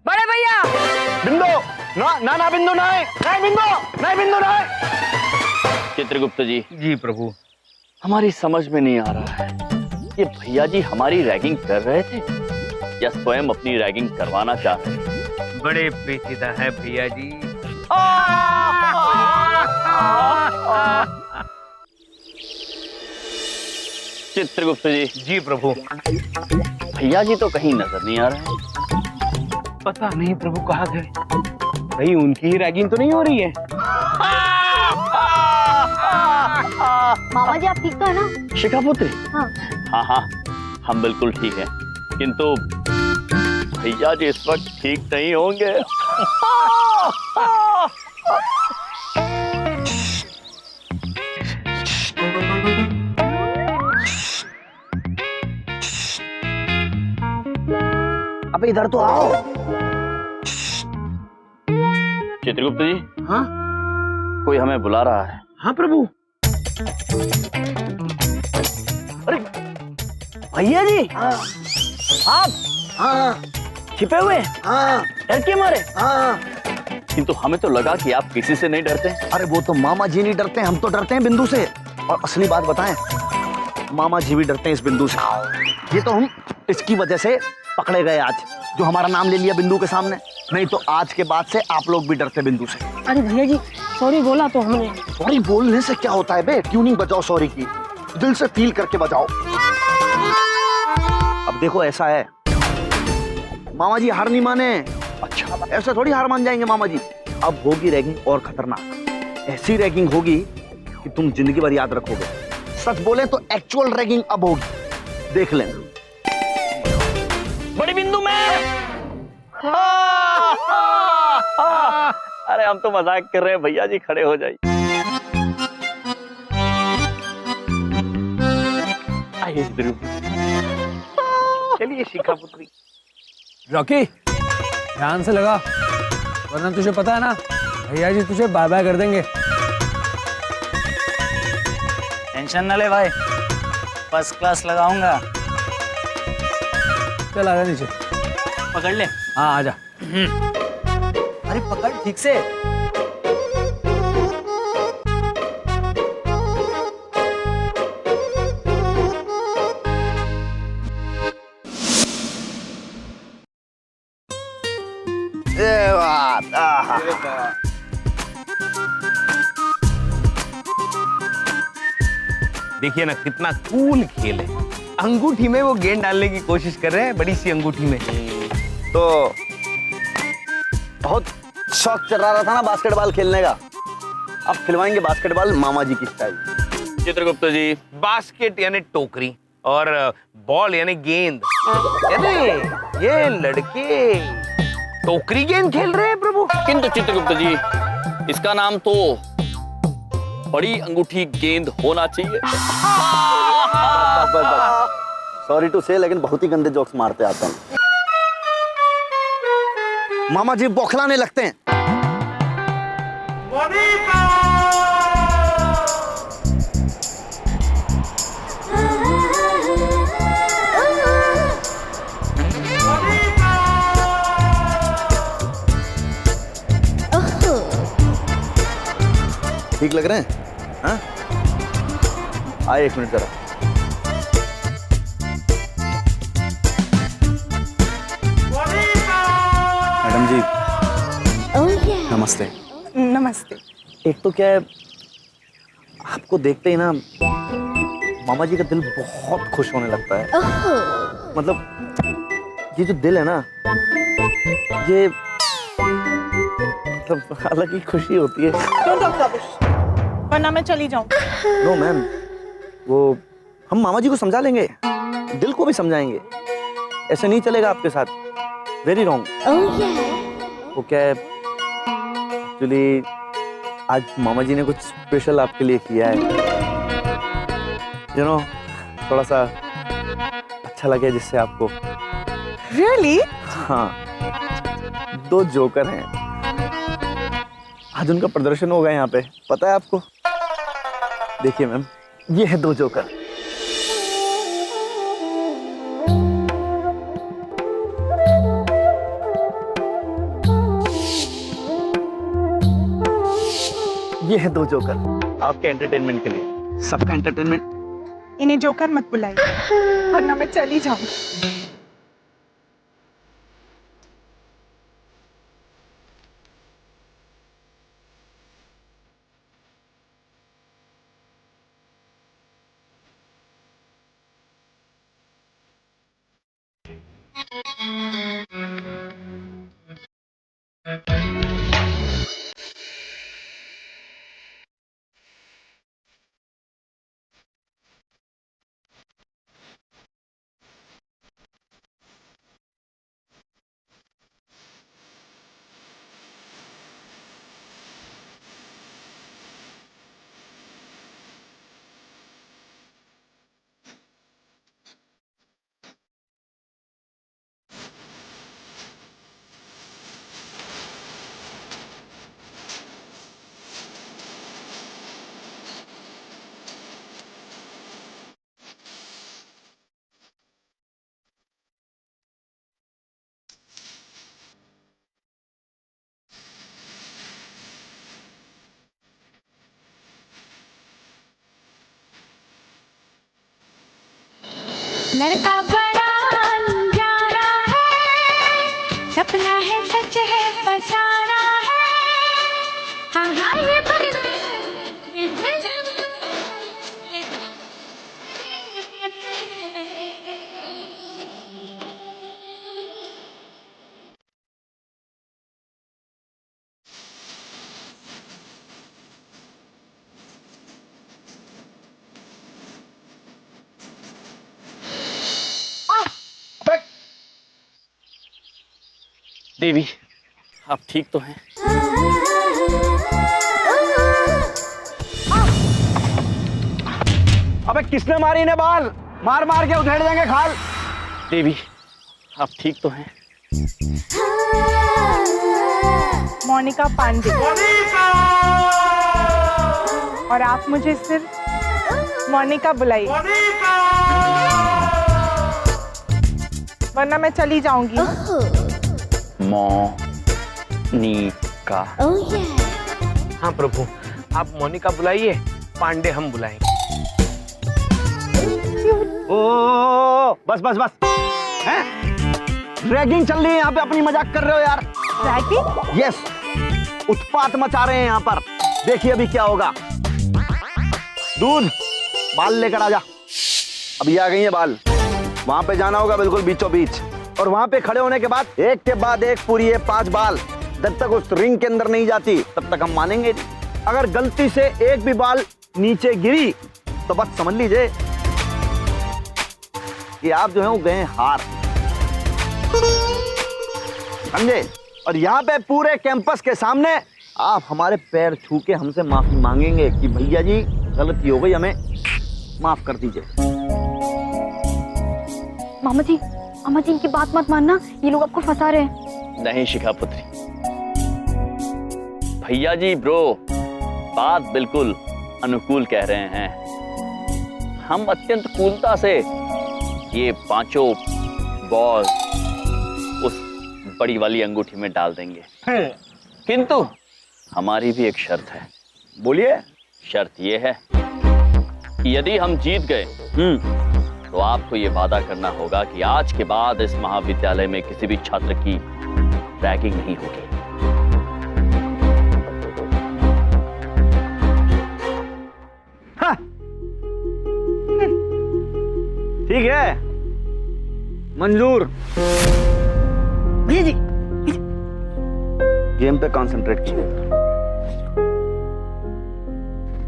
बड़े भैया! बिंदु ना ना बिंदु नहीं बिंदु नहीं। चित्रगुप्त जी। जी प्रभु। हमारी समझ में नहीं आ रहा है, ये भैया जी हमारी रैगिंग कर रहे थे या स्वयं अपनी रैगिंग करवाना चाह रहे थे? बड़े पेचीदा है भैया जी। चित्रगुप्त जी। जी प्रभु। भैया जी तो कहीं नजर नहीं आ रहे हैं। पता नहीं प्रभु कहाँ गए। कहीं उनकी ही रैगिंग तो नहीं हो रही है? मामा जी आप ठीक तो है ना? शिखापुत्री। हाँ हाँ, हम बिल्कुल ठीक हैं, किंतु भैया जी इस वक्त ठीक नहीं होंगे। अबे इधर तो आओ। चित्रगुप्त जी। हाँ? कोई हमें बुला रहा है। हाँ प्रभु। अरे भैया जी। हाँ। आप? हाँ। छिपे हुए? हाँ। डर के मारे? हाँ। किंतु हमें तो लगा कि आप किसी से नहीं डरते। अरे वो तो मामा जी नहीं डरते, हम तो डरते हैं बिंदु से। और असली बात बताएं, मामा जी भी डरते हैं इस बिंदु से। ये तो हम इसकी वजह से पकड़े गए आज, जो हमारा नाम ले लिया बिंदु के सामने। नहीं तो आज के बाद से आप लोग भी डरते बिंदु से। अरे भैया जी सॉरी बोला तो हमने। सॉरी बोलने से क्या होता है बे? ट्यूनिंग बजाओ सॉरी की, दिल से फील करके बजाओ। अब देखो ऐसा है, मामा जी हार नहीं माने। अच्छा, ऐसे थोड़ी हार मान जाएंगे मामा जी। अब होगी रैगिंग और खतरनाक। ऐसी रैगिंग होगी कि तुम जिंदगी भर याद रखोगे। सच बोले तो एक्चुअल रैगिंग अब होगी, देख लेना। बड़ी बिंदु में। अरे हम तो मजाक कर रहे हैं, भैया जी खड़े हो जाइए। आइए चलिए शिखापुत्री। रॉकी ध्यान से लगा, वरना तुझे पता है ना भैया जी तुझे बाय बाय कर देंगे। टेंशन न ले भाई, फर्स्ट क्लास लगाऊंगा। चल आजा नीचे। पकड़ ले। हाँ आजा। अरे पकड़ ठीक से। देखिए ना कितना कूल खेल है। अंगूठी में वो गेंद डालने की कोशिश कर रहे हैं, बड़ी सी अंगूठी में। तो बहुत शौक चल रहा था ना बास्केटबॉल खेलने का, अब खिलवाएंगे बास्केटबॉल मामा जी की स्टाइल। चित्रगुप्त जी। बास्केट यानी टोकरी और बॉल यानी गेंद। अरे ये लड़के टोकरी गेंद खेल रहे हैं प्रभु। किंतु चित्रगुप्त जी, इसका नाम तो बड़ी अंगूठी गेंद होना चाहिए। बस सॉरी टू से, लेकिन बहुत ही गंदे जोक्स मारते आता हूँ। मामा जी बौखलाने लगते हैं। ठीक लग रहे हैं? हाँ? आए 1 मिनट जरा। मैडम जी नमस्ते। नमस्ते। एक तो क्या है, आपको देखते ही ना मामा जी का दिल बहुत खुश होने लगता है। मतलब ये जो दिल है ना, ये मतलब अलग ही खुशी होती है। Don't talk rubbish, वरना मैं चली जाऊं। नो मैम, वो हम मामा जी को समझा लेंगे, दिल को भी समझाएंगे। ऐसे नहीं चलेगा आपके साथ, वेरी रॉन्ग। वो क्या है, एक्चुअली आज मामा जी ने कुछ स्पेशल आपके लिए किया है, यू नो, थोड़ा सा अच्छा लगे जिससे आपको। Really? हाँ, 2 जोकर हैं, आज उनका प्रदर्शन होगा यहाँ पे, पता है आपको? देखिए मैम, ये है 2 जोकर। ये है 2 जोकर आपके एंटरटेनमेंट के लिए, सबका एंटरटेनमेंट। इन्हें जोकर मत बुलाइए, वरना मैं चली जाऊं। लड़का बड़ा अनजाना है, सपना है सच है फसाना है। हाँ हाँ ये देवी, आप ठीक तो हैं? अबे किसने मारी इन्हें बाल? मार मार के उधेड़ देंगे खाल। देवी, आप ठीक तो हैं? मोनिका पांडे। और आप मुझे सिर्फ मोनिका बुलाइए, वरना मैं चली जाऊंगी। मोनिका। हाँ प्रभु, आप मोनिका बुलाइए, पांडे हम बुलाएंगे। ओ बस बस बस, हैं? रैगिंग चल रही है यहाँ पे, अपनी मजाक कर रहे हो यार। रैगिंग? यस, उत्पात मचा रहे हैं यहाँ पर। देखिए अभी क्या होगा। दूध, बाल लेकर आजा। अभी आ गई है बाल, वहां पे जाना होगा बिल्कुल बीचों बीच, और वहां पे खड़े होने के बाद एक के बाद एक पूरी ये 5 बाल जब तक उस रिंग के अंदर नहीं जाती तब तक हम मानेंगे नहीं। अगर गलती से एक भी बाल नीचे गिरी तो बस समझ लीजिए कि आप जो है वो गए हार, समझे? और यहाँ पे पूरे कैंपस के सामने आप हमारे पैर छू के हमसे माफी मांगेंगे कि भैया जी गलती हो गई, हमें माफ कर दीजिए। मामा जी इनकी बात मत मानना, ये लोग आपको फंसा रहे हैं। नहीं शिखा पुत्री, भैया जी ब्रो बात बिल्कुल अनुकूल कह रहे हैं। हम अत्यंत कूलता से ये 5 बॉल उस बड़ी वाली अंगूठी में डाल देंगे, किंतु हमारी भी एक शर्त है। बोलिए। शर्त ये है कि यदि हम जीत गए तो आपको ये वादा करना होगा कि आज के बाद इस महाविद्यालय में किसी भी छात्र की रैगिंग नहीं होगी। ठीक है, मंजूर। भैया जी गेम पे कंसंट्रेट कीजिए।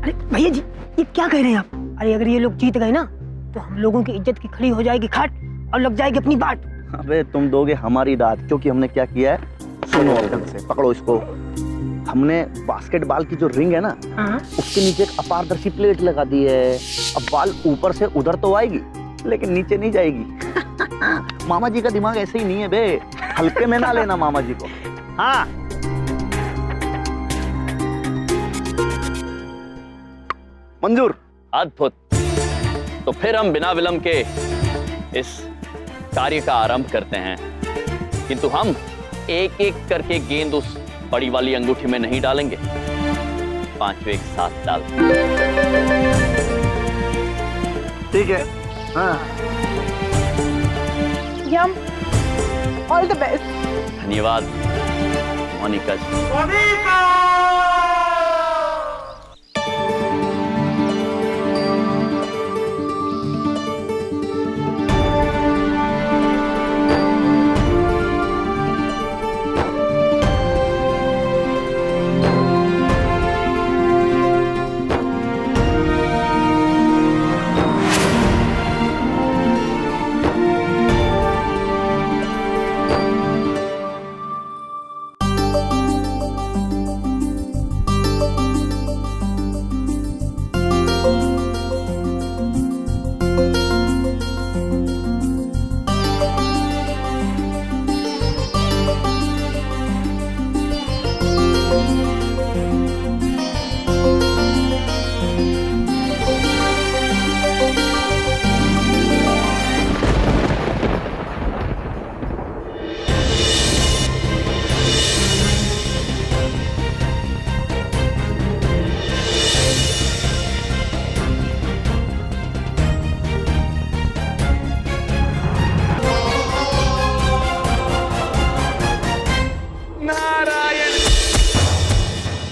अरे भैया जी ये क्या कह रहे हैं आप? अरे अगर ये लोग जीत गए ना तो हम लोगों की इज्जत की खड़ी हो जाएगी खाट और लग जाएगी अपनी बाट। अबे तुम दोगे हमारी दाद, क्योंकि हमने क्या किया है, सुनो ढंग से, पकड़ो इसको। हमने बास्केटबॉल की जो रिंग है ना, उसके नीचे एक अपारदर्शी प्लेट लगा दी है। अब बॉल ऊपर से उधर तो आएगी लेकिन नीचे नहीं जाएगी। मामा जी का दिमाग ऐसे ही नहीं है बे, हल्के में ना लेना मामा जी को। हाँ मंजूर। अद्भुत। तो फिर हम बिना विलंब के इस कार्य का आरंभ करते हैं, किंतु हम एक एक करके गेंद उस बड़ी वाली अंगूठी में नहीं डालेंगे, 5 एक साथ डाल। ठीक है। हाँ। यम, ऑल द बेस्ट। धन्यवाद मोनिका जी।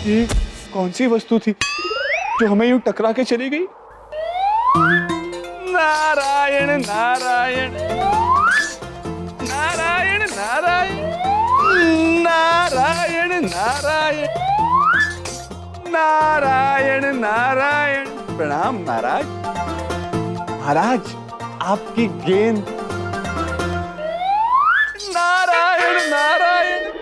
ये कौन सी वस्तु थी जो हमें यूं टकरा के चली गई? नारायण नारायण नारायण नारायण नारायण नारायण नारायण नारायण। प्रणाम महाराज। महाराज आपकी गेंद। नारायण नारायण।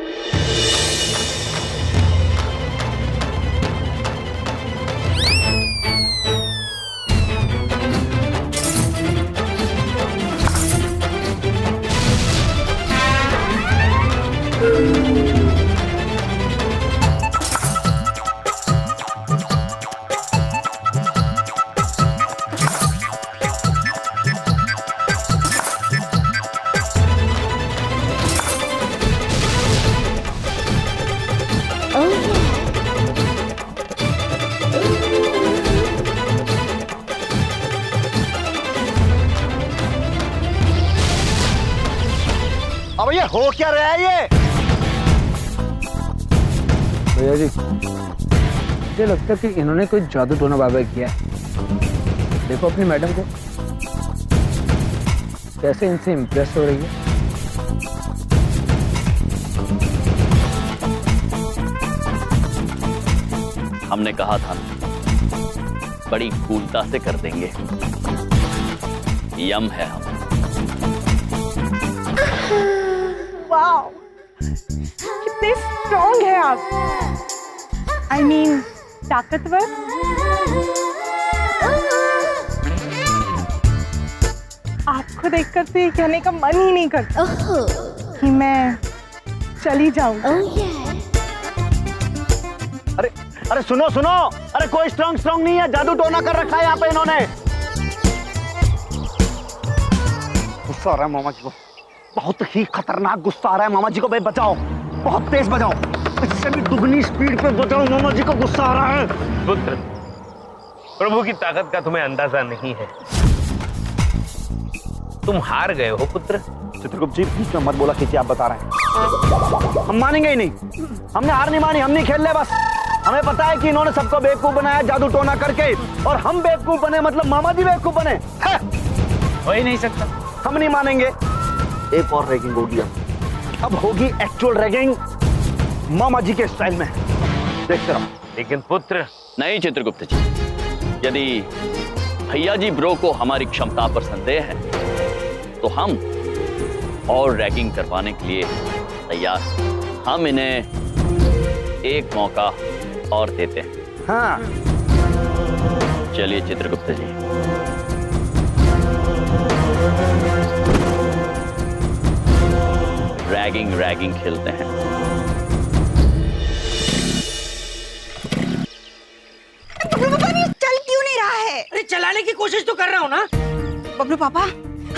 अब ये हो क्या रहा है ये? भैया जी मुझे लगता है कि इन्होंने कोई जादू टोना बाबा किया है। देखो अपनी मैडम को कैसे इनसे इम्प्रेस हो रही है। हमने कहा था बड़ी कूलता से कर देंगे। यम है हम। वाओ, कितने स्ट्रॉन्ग है आप। आई मीन ताकतवर। आपको देखकर तो ये कहने का मन ही नहीं करता कि मैं चली जाऊं। अरे अरे सुनो सुनो, अरे कोई स्ट्रांग नहीं है, जादू टोना कर रखा है यहाँ पे इन्होंने। गुस्सा आ रहा है मामा जी को, बहुत ही खतरनाक गुस्सा आ रहा है मामा जी को। भाई बचाओ, बहुत तेज बजाओ, इससे भी दुगनी स्पीड पे बजाओ, मामा जी को गुस्सा आ रहा है। पुत्र, प्रभु की ताकत का तुम्हें अंदाजा नहीं है, तुम हार गए हो पुत्र। चित्रगुप्त जी बीच में मत बोला कि आप बता रहे हैं, हम मानेंगे ही नहीं। हमने हार नहीं मानी, हम नहीं खेल रहे बस। हमें पता है कि इन्होंने सबको बेवकूफ बनाया जादू टोना करके, और हम बेवकूफ बने मतलब मामा जी बेवकूफ बने। हो ही नहीं सकता, हम नहीं मानेंगे। एक और रैगिंग होगी, अब होगी एक्चुअल रैगिंग मामा जी के स्टाइल में, देखते रहो। लेकिन पुत्र। नहीं चित्रगुप्त जी, यदि भैया जी ब्रो को हमारी क्षमता पर संदेह है तो हम और रैगिंग करवाने के लिए तैयार हैं। हम इन्हें एक मौका और देते हैं। हाँ चलिए चित्रगुप्त जी, रैगिंग खेलते हैं। चल क्यों नहीं रहा है? अरे चलाने की कोशिश तो कर रहा हूँ ना। बबलू पापा,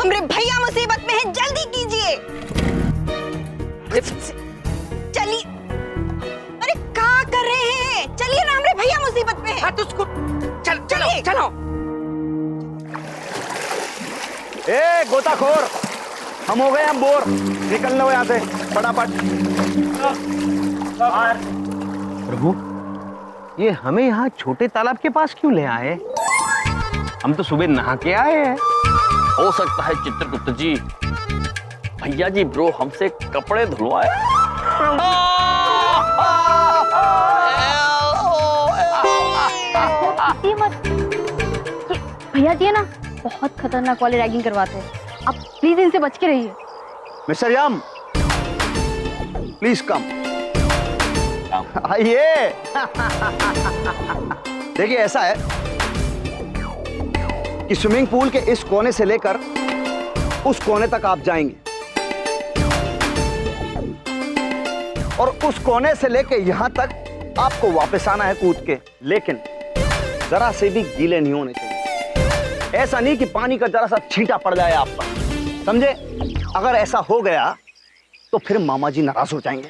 हमरे भैया मुसीबत में है, जल्दी कीजिए। चलिए, अरे क्या कर रहे हैं? चलिए ना, हमरे भैया मुसीबत में है। हाँ तो उसको चलो चलो। ए गोताखोर, हम हो गए हम बोर, निकल लो यहाँ से फटाफट। प्रभु, ये हमें यहाँ छोटे तालाब के पास क्यों ले आए? हम तो सुबह नहा के आए हैं। हो सकता है चित्रगुप्त जी, भैया जी ब्रो हमसे कपड़े धुलवाए। भैया जी है ना, बहुत खतरनाक वाली रैगिंग करवाते हैं, आप प्लीज इनसे बच के रहिए। मिस्टर यम, प्लीज कम, आइए। देखिए ऐसा है कि स्विमिंग पूल के इस कोने से लेकर उस कोने तक आप जाएंगे, और उस कोने से लेकर यहां तक आपको वापस आना है कूद के, लेकिन जरा से भी गीले नहीं होने चाहिए। ऐसा नहीं कि पानी का जरा सा छींटा पड़ जाए आप पर, समझे? अगर ऐसा हो गया तो फिर मामा जी नाराज हो जाएंगे,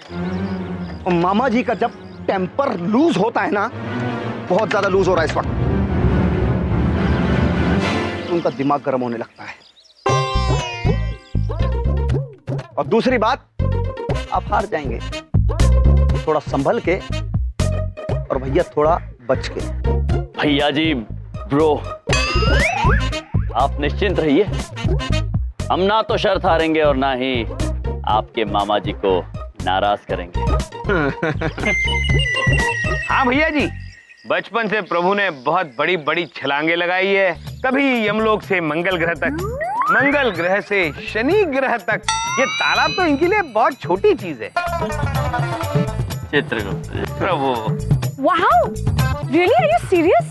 और मामा जी का जब टेम्पर लूज होता है ना, बहुत ज्यादा लूज हो रहा है इस वक्त, तो उनका दिमाग गर्म होने लगता है। और दूसरी बात, आप हार जाएंगे, थोड़ा संभल के, और भैया थोड़ा बच के। भैया जी ब्रो, आप निश्चिंत रहिए, हम ना तो शर्त हारेंगे और ना ही आपके मामा जी को नाराज करेंगे। हाँ भैया जी, बचपन से प्रभु ने बहुत बड़ी बड़ी छलांगे लगाई है, कभी यमलोक से मंगल ग्रह तक, मंगल ग्रह से शनि ग्रह तक। ये तालाब तो इनके लिए बहुत छोटी चीज है। चित्रगुप्त प्रभु, wow, really are you serious?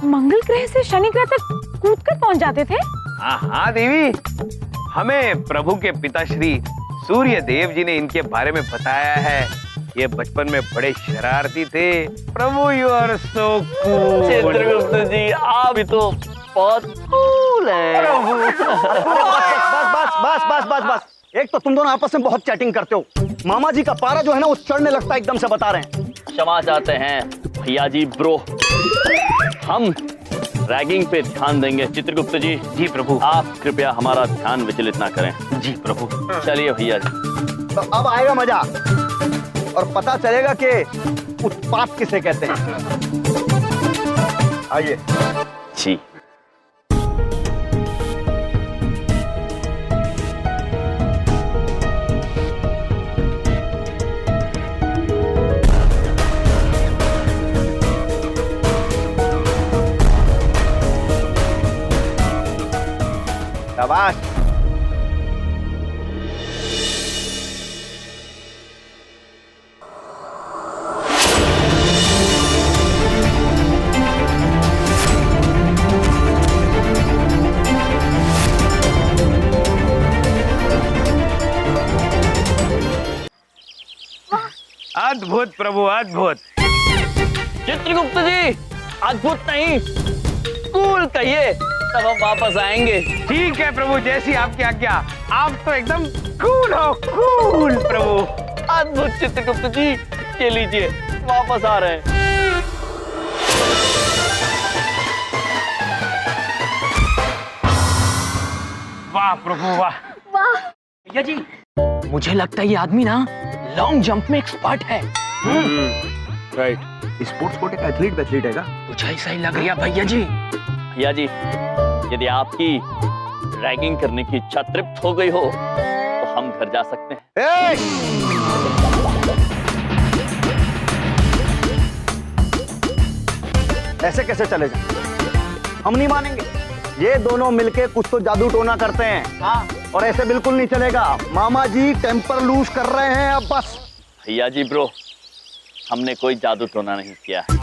Mangal ग्रह से शनि ग्रह तक कूदकर पहुंच जाते थे? हाँ हाँ देवी, हमें प्रभु के पिताश्री सूर्य देव जी ने इनके बारे में बताया है। ये बचपन में बड़े शरारती थे। प्रभु, you are so cool. Chitragupta ji, आप भी तो बहुत कूल है। बस। एक तो तुम दोनों आपस में बहुत चैटिंग करते हो, मामा जी का पारा जो है ना वो चढ़ने लगता है एकदम से, बता रहे हैं। क्षमा चाहते हैं भैया जी ब्रो, हम रैगिंग पे ध्यान देंगे। चित्रगुप्त जी। जी प्रभु। आप कृपया हमारा ध्यान विचलित ना करें। जी प्रभु। चलिए भैया जी। तो अब आएगा मजा, और पता चलेगा कि उत्पात किसे कहते हैं। आइए जी। शाबाश। अद्भुत प्रभु, अद्भुत। चित्रगुप्त जी, अद्भुत नहीं, कूल कहिए, तब हम वापस आएंगे। ठीक है प्रभु, जैसी आपकी आज्ञा। आप तो एकदम कूल हो, कूल प्रभु। अद्भुत चित्रगुप्त जी, ये लीजिए, वापस आ रहे हैं। वाह प्रभु वाह। वाह भैया जी, मुझे लगता है ये आदमी ना लॉन्ग जंप में एक्सपर्ट है। राइट, स्पोर्ट्स कोटे का एथलीट है का? कुछ ऐसा ही लग रहा भैया जी। भैया जी, यदि आपकी रैगिंग करने की इच्छा तृप्त हो गई हो तो हम घर जा सकते हैं। ऐसे कैसे चले जाए? हम नहीं मानेंगे। ये दोनों मिलके कुछ तो जादू टोना करते हैं। हाँ। और ऐसे बिल्कुल नहीं चलेगा। मामा जी टेम्पर लूज कर रहे हैं अब बस। भैया जी ब्रो, हमने कोई जादू टोना नहीं किया है।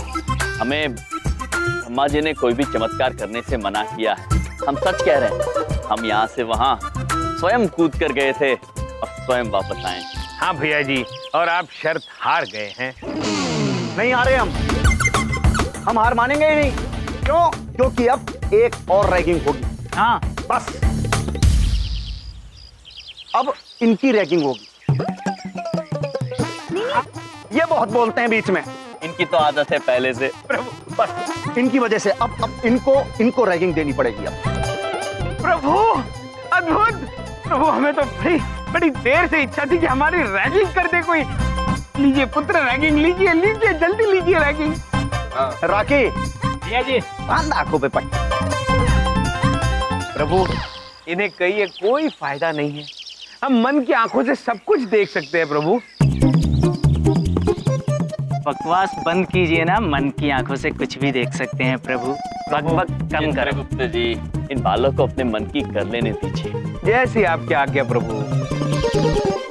हमें ब्रह्मा जी ने कोई भी चमत्कार करने से मना किया है। हम सच कह रहे हैं। हम यहाँ से वहाँ स्वयं कूद कर गए थे और स्वयं वापस आए। हाँ भैया जी, और आप शर्त हार गए हैं। नहीं हारे हम हार मानेंगे ही नहीं। क्यों? क्योंकि अब एक और रैगिंग होगी। हाँ बस, अब इनकी रैगिंग होगी। ये बहुत बोलते हैं बीच में। इनकी तो आदत है पहले से। प्रभु बस, इनकी वजह से अब इनको रैगिंग देनी पड़ेगी अब। प्रभु अद्भुत प्रभु, हमें तो बड़ी देर से इच्छा थी कि हमारी रैगिंग कर दे कोई। लीजिए पुत्र, रैगिंग लीजिए, लीजिए जल्दी लीजिए रैगिंग। राखी भैया जी, बांध आंखों पे पट्टी। प्रभु इन्हें कहिए कोई फायदा नहीं है। हम मन की आंखों से सब कुछ देख सकते हैं प्रभु। बकवास बंद कीजिए ना, मन की आंखों से कुछ भी देख सकते हैं प्रभु। बकबक कम करो। गुप्ता जी, इन बालों को अपने मन की कर लेने दीजिए। जैसी आपकी आज्ञा प्रभु।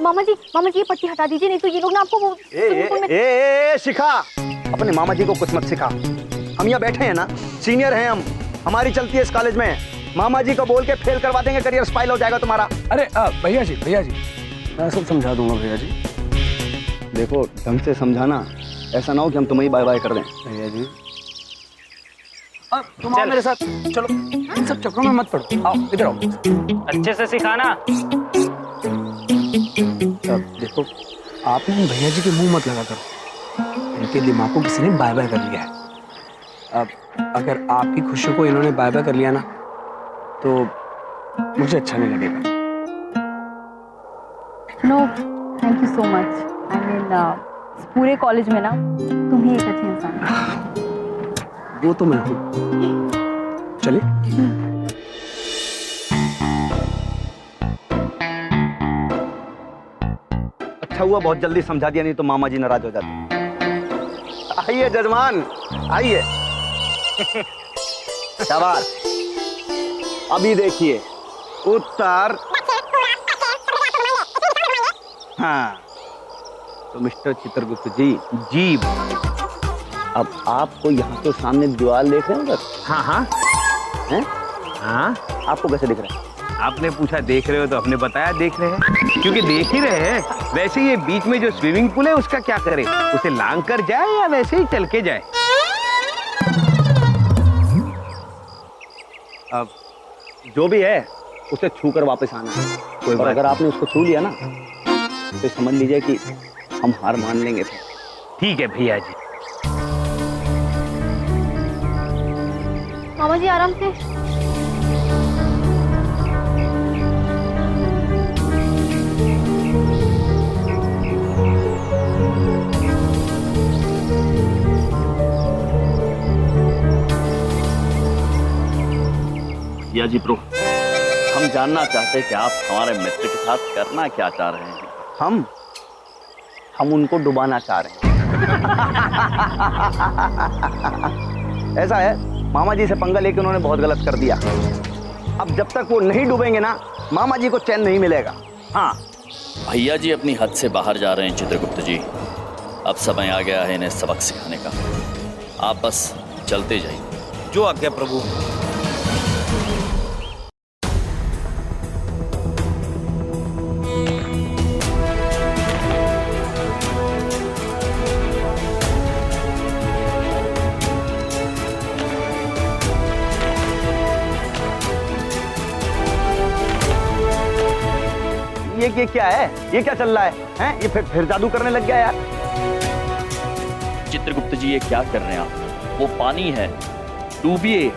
मामा जी ये पट्टी हटा दीजिए, नहीं तो ये लोग ना आपको शिखा, अपने मामा जी को कुछ मत सिखा। हम यहाँ बैठे हैं ना, सीनियर हैं हम, हमारी चलती है इस कॉलेज में। मामा जी को बोल के फेल करवा देंगे, करियर स्पाइल हो जाएगा तुम्हारा। अरे भैया जी मैं सब समझा दूंगा भैया जी। देखो ढंग से समझाना, ऐसा ना हो कि हम तुम्हें बाय बाय कर दें। भैया जी तुम आओ मेरे साथ, चलो इन सब चक्करों में मत पड़ो। आओ इधर आओ। अच्छे से सिखाना। देखो आपने भैया जी के मुंह मत लगा करो। इनके दिमाग को किसी ने बाय बाय कर लिया है। अब अगर आपकी खुशी को इन्होंने बाय बाय कर लिया ना, तो मुझे अच्छा नहीं लगेगा। No thank you so much. I mean पूरे कॉलेज में ना तुम ही एक अच्छे इंसान हो। वो तो मैं हूँ। चलिए। अच्छा हुआ बहुत जल्दी समझा दिया, नहीं तो मामा जी नाराज हो जाते। आइए जजमान, आइए। शाबाश। अभी देखिए उत्तर। हाँ तो मिस्टर चित्रगुप्त जी अब आपको यहाँ तो सामने दीवार देख रहे हैं उधर? हाँ हाँ हैं? हाँ, आपको कैसे दिख रहा है? आपने पूछा देख रहे हो तो हमने बताया देख रहे हैं, क्योंकि देख ही रहे हैं। वैसे ये बीच में जो स्विमिंग पूल है उसका क्या करे? उसे लांग कर जाए या वैसे ही चल के जाए? अब जो भी है उसे छू कर वापस आना है। और अगर आपने उसको छू लिया ना तो समझ लीजिए कि हम हार मान लेंगे। ठीक है भैया जी। मामा जी आराम से। भैया जी ब्रो, हम जानना चाहते हैं कि आप हमारे मित्र के साथ करना क्या चाह रहे हैं। हम उनको डुबाना चाह रहे हैं। ऐसा है, मामा जी से पंगा लेके उन्होंने बहुत गलत कर दिया। अब जब तक वो नहीं डूबेंगे ना, मामा जी को चैन नहीं मिलेगा। हाँ भैया जी अपनी हद से बाहर जा रहे हैं चित्रगुप्त जी। अब समय आ गया है इन्हें सबक सिखाने का। आप बस चलते जाइए। जो आज्ञा प्रभु। ये क्या है? ये क्या चल रहा है? हैं? ये फिर जादू करने लग गया यार। चित्रगुप्त जी ये क्या कर रहे हैं आप? वो पानी है, डूबिए।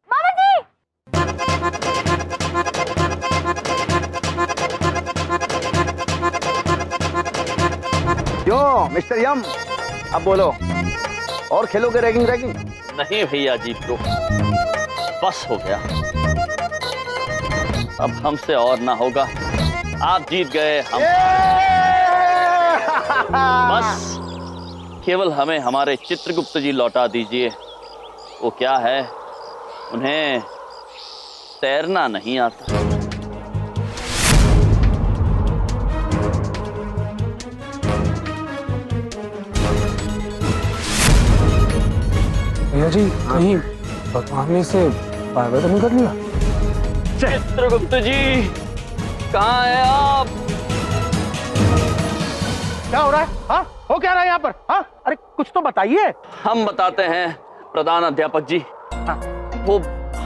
मामा जी! क्यों मिस्टर यम, अब बोलो, और खेलोगे रैगिंग? नहीं भैया जी ब्रो, बस हो गया, अब हमसे और ना होगा। आप जीत गए, हम बस केवल हमें हमारे चित्रगुप्त जी लौटा दीजिए। वो क्या है, उन्हें तैरना नहीं आता। भैया जी कहीं भगवान ने इसे बाय बाय तो नहीं कर लिया? चित्रगुप्त जी कहाँ हैं आप? क्या हो रहा है? हाँ, हो क्या रहा है यहाँ पर? हाँ, अरे कुछ तो बताइए। हम बताते हैं प्रधान अध्यापक जी। हाँ। वो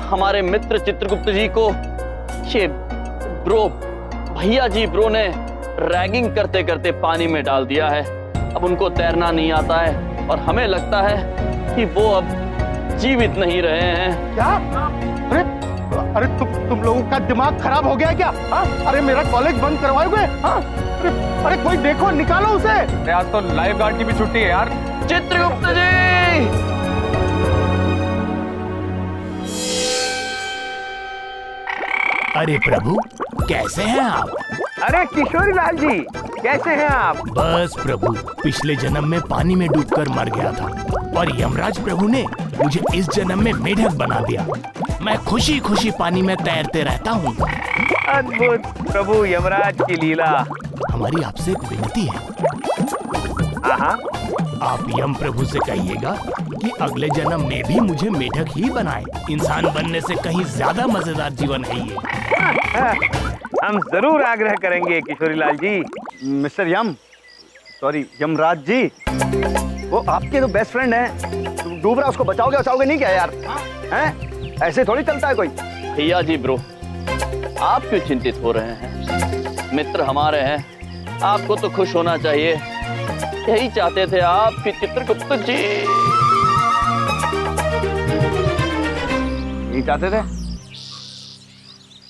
हमारे मित्र चित्रगुप्त जी को ये ब्रो, भैया जी ब्रो ने रैगिंग करते करते पानी में डाल दिया है। अब उनको तैरना नहीं आता है और हमें लगता है कि वो अब जीवित नहीं रहे हैं। क्या? अरे अरे तुम लोगों का दिमाग खराब हो गया क्या? हाँ? अरे मेरा कॉलेज बंद करवाओगे? हाँ? अरे कोई देखो, निकालो उसे। अरे आज तो लाइफ गार्ड की भी छुट्टी है यार। चित्रगुप्त जी! अरे प्रभु, कैसे हैं आप? अरे किशोरी लाल जी, कैसे हैं आप? बस प्रभु, पिछले जन्म में पानी में डूबकर मर गया था और यमराज प्रभु ने मुझे इस जन्म में मेढक बना दिया। मैं खुशी खुशी पानी में तैरते रहता हूँ। अद्भुत प्रभु यमराज की लीला। हमारी आपसे एक विनती है। हाँ, आप यम प्रभु से कहिएगा कि अगले जन्म में भी मुझे मेढक ही बनाए। इंसान बनने से कहीं ज्यादा मजेदार जीवन है ये। हम जरूर आग्रह करेंगे किशोरी लाल जी। मिस्टर यम, सॉरी यमराज जी, वो आपके तो बेस्ट फ्रेंड हैं। डूब रहा, उसको बचाओगे नहीं क्या यार? हैं? ऐसे थोड़ी चलता है कोई। भैया जी ब्रो, आप क्यों चिंतित हो रहे हैं? मित्र हमारे हैं, आपको तो खुश होना चाहिए। यही चाहते थे आप कि चित्रगुप्त जी। यही चाहते थे?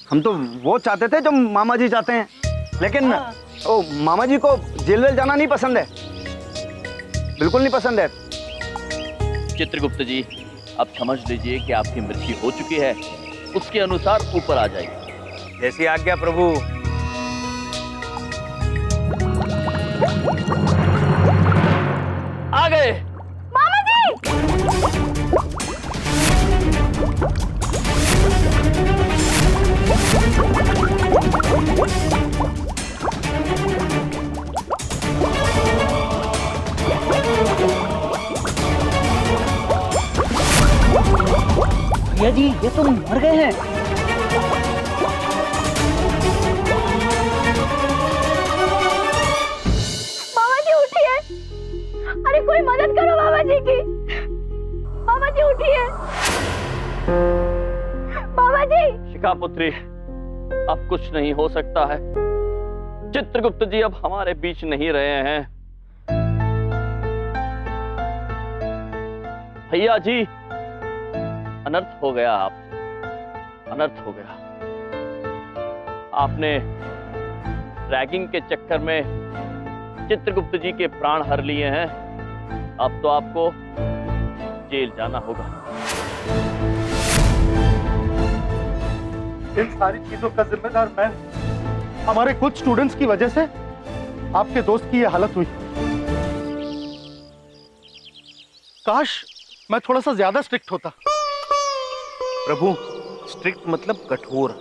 हम तो वो चाहते थे जो मामा जी चाहते हैं, लेकिन ओ मामा जी को जेल वेल जाना नहीं पसंद है, बिल्कुल नहीं पसंद है। चित्रगुप्त जी, अब समझ लीजिए कि आपकी मृत्यु हो चुकी है, उसके अनुसार ऊपर आ जाइए। जैसी आज्ञा प्रभु। आ गए मामा जी! भैया जी, ये तो मर गए हैं। मामा जी उठिए! अरे कोई मदद करो मामा जी की! मामा जी उठिए! मामा जी! शिखा पुत्री, अब कुछ नहीं हो सकता है। चित्रगुप्त जी अब हमारे बीच नहीं रहे हैं। भैया जी, अनर्थ हो गया, आप अनर्थ हो गया। आपने रैगिंग के चक्कर में चित्रगुप्त जी के प्राण हर लिए हैं। अब तो आपको जेल जाना होगा। इन सारी चीजों का जिम्मेदार मैं। हमारे कुछ स्टूडेंट्स की वजह से आपके दोस्त की ये हालत हुई। काश मैं थोड़ा सा ज्यादा स्ट्रिक्ट होता। प्रभु, स्ट्रिक्ट मतलब कठोर।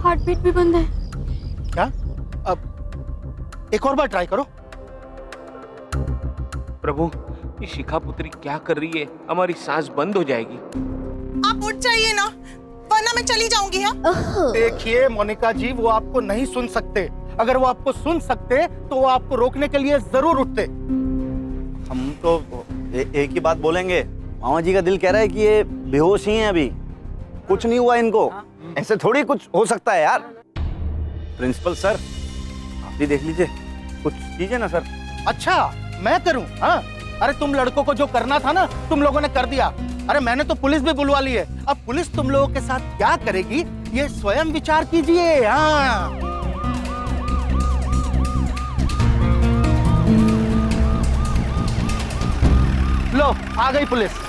हार्ट बीट भी बंद है। क्या? अब एक और बार ट्राई करो। प्रभु, ये शिखा पुत्री क्या कर रही है? हमारी सांस बंद हो जाएगी। आप उठ जाइए ना, वरना मैं चली जाऊंगी। हाँ? देखिए मोनिका जी, वो आपको नहीं सुन सकते। अगर वो आपको सुन सकते तो वो आपको रोकने के लिए जरूर उठते। हम तो एक ही बात बोलेंगे, मामा जी का दिल कह रहा है कि ये बेहोश ही हैं अभी, कुछ नहीं हुआ इनको। ऐसे थोड़ी कुछ हो सकता है यार। प्रिंसिपल सर, आप भी देख लीजिए, कुछ कीजिए ना सर। अच्छा, मैं करूं? हाँ, अरे तुम लड़कों को जो करना था ना, तुम लोगों ने कर दिया। अरे मैंने तो पुलिस भी बुलवा ली है। अब पुलिस तुम लोगों के साथ क्या करेगी, ये स्वयं विचार कीजिए। हाँ, लो आ गई पुलिस।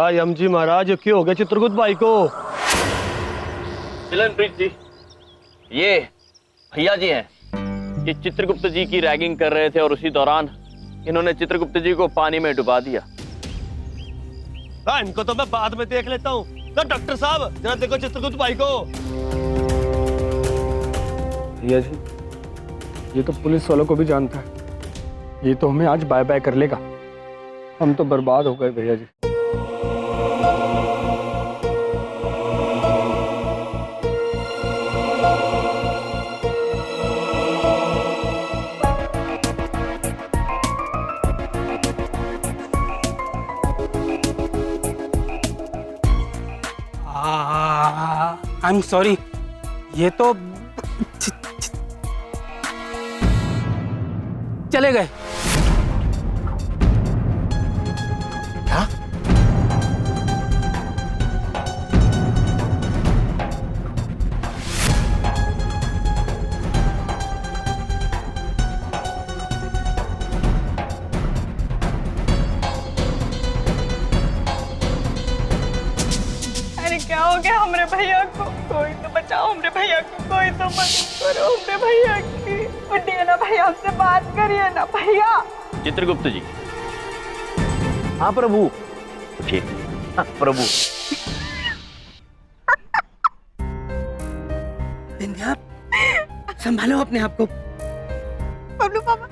यम जी महाराज, क्यों हो गया चित्रगुप्त भाई को? मिलनप्रीत जी, ये भैया जी हैं। ये चित्रगुप्त जी की रैगिंग कर रहे थे और उसी दौरान इन्होंने चित्रगुप्त जी को पानी में डुबा दिया। इनको तो मैं बाद में देख लेता हूँ। डॉक्टर साहब, जरा देखो चित्रगुप्त भाई को। भैया जी, ये तो पुलिस वालों को भी जानता है। ये तो हमें आज बाय बाय कर लेगा। हम तो बर्बाद हो गए भैया जी। आई एम सॉरी, ये तो चले गए। क्या? अरे क्या हो गया हमरे भैया को? कोई तो बचाओ हमरे भैया को, कोई तो मदद करो हमरे भैया की। उठिए ना भैया, हमसे बात करिए ना भैया। चित्रगुप्त जी। हाँ प्रभु। ठीक। हाँ प्रभु। विंध्या, संभालो अपने आप को। बबलू पापा,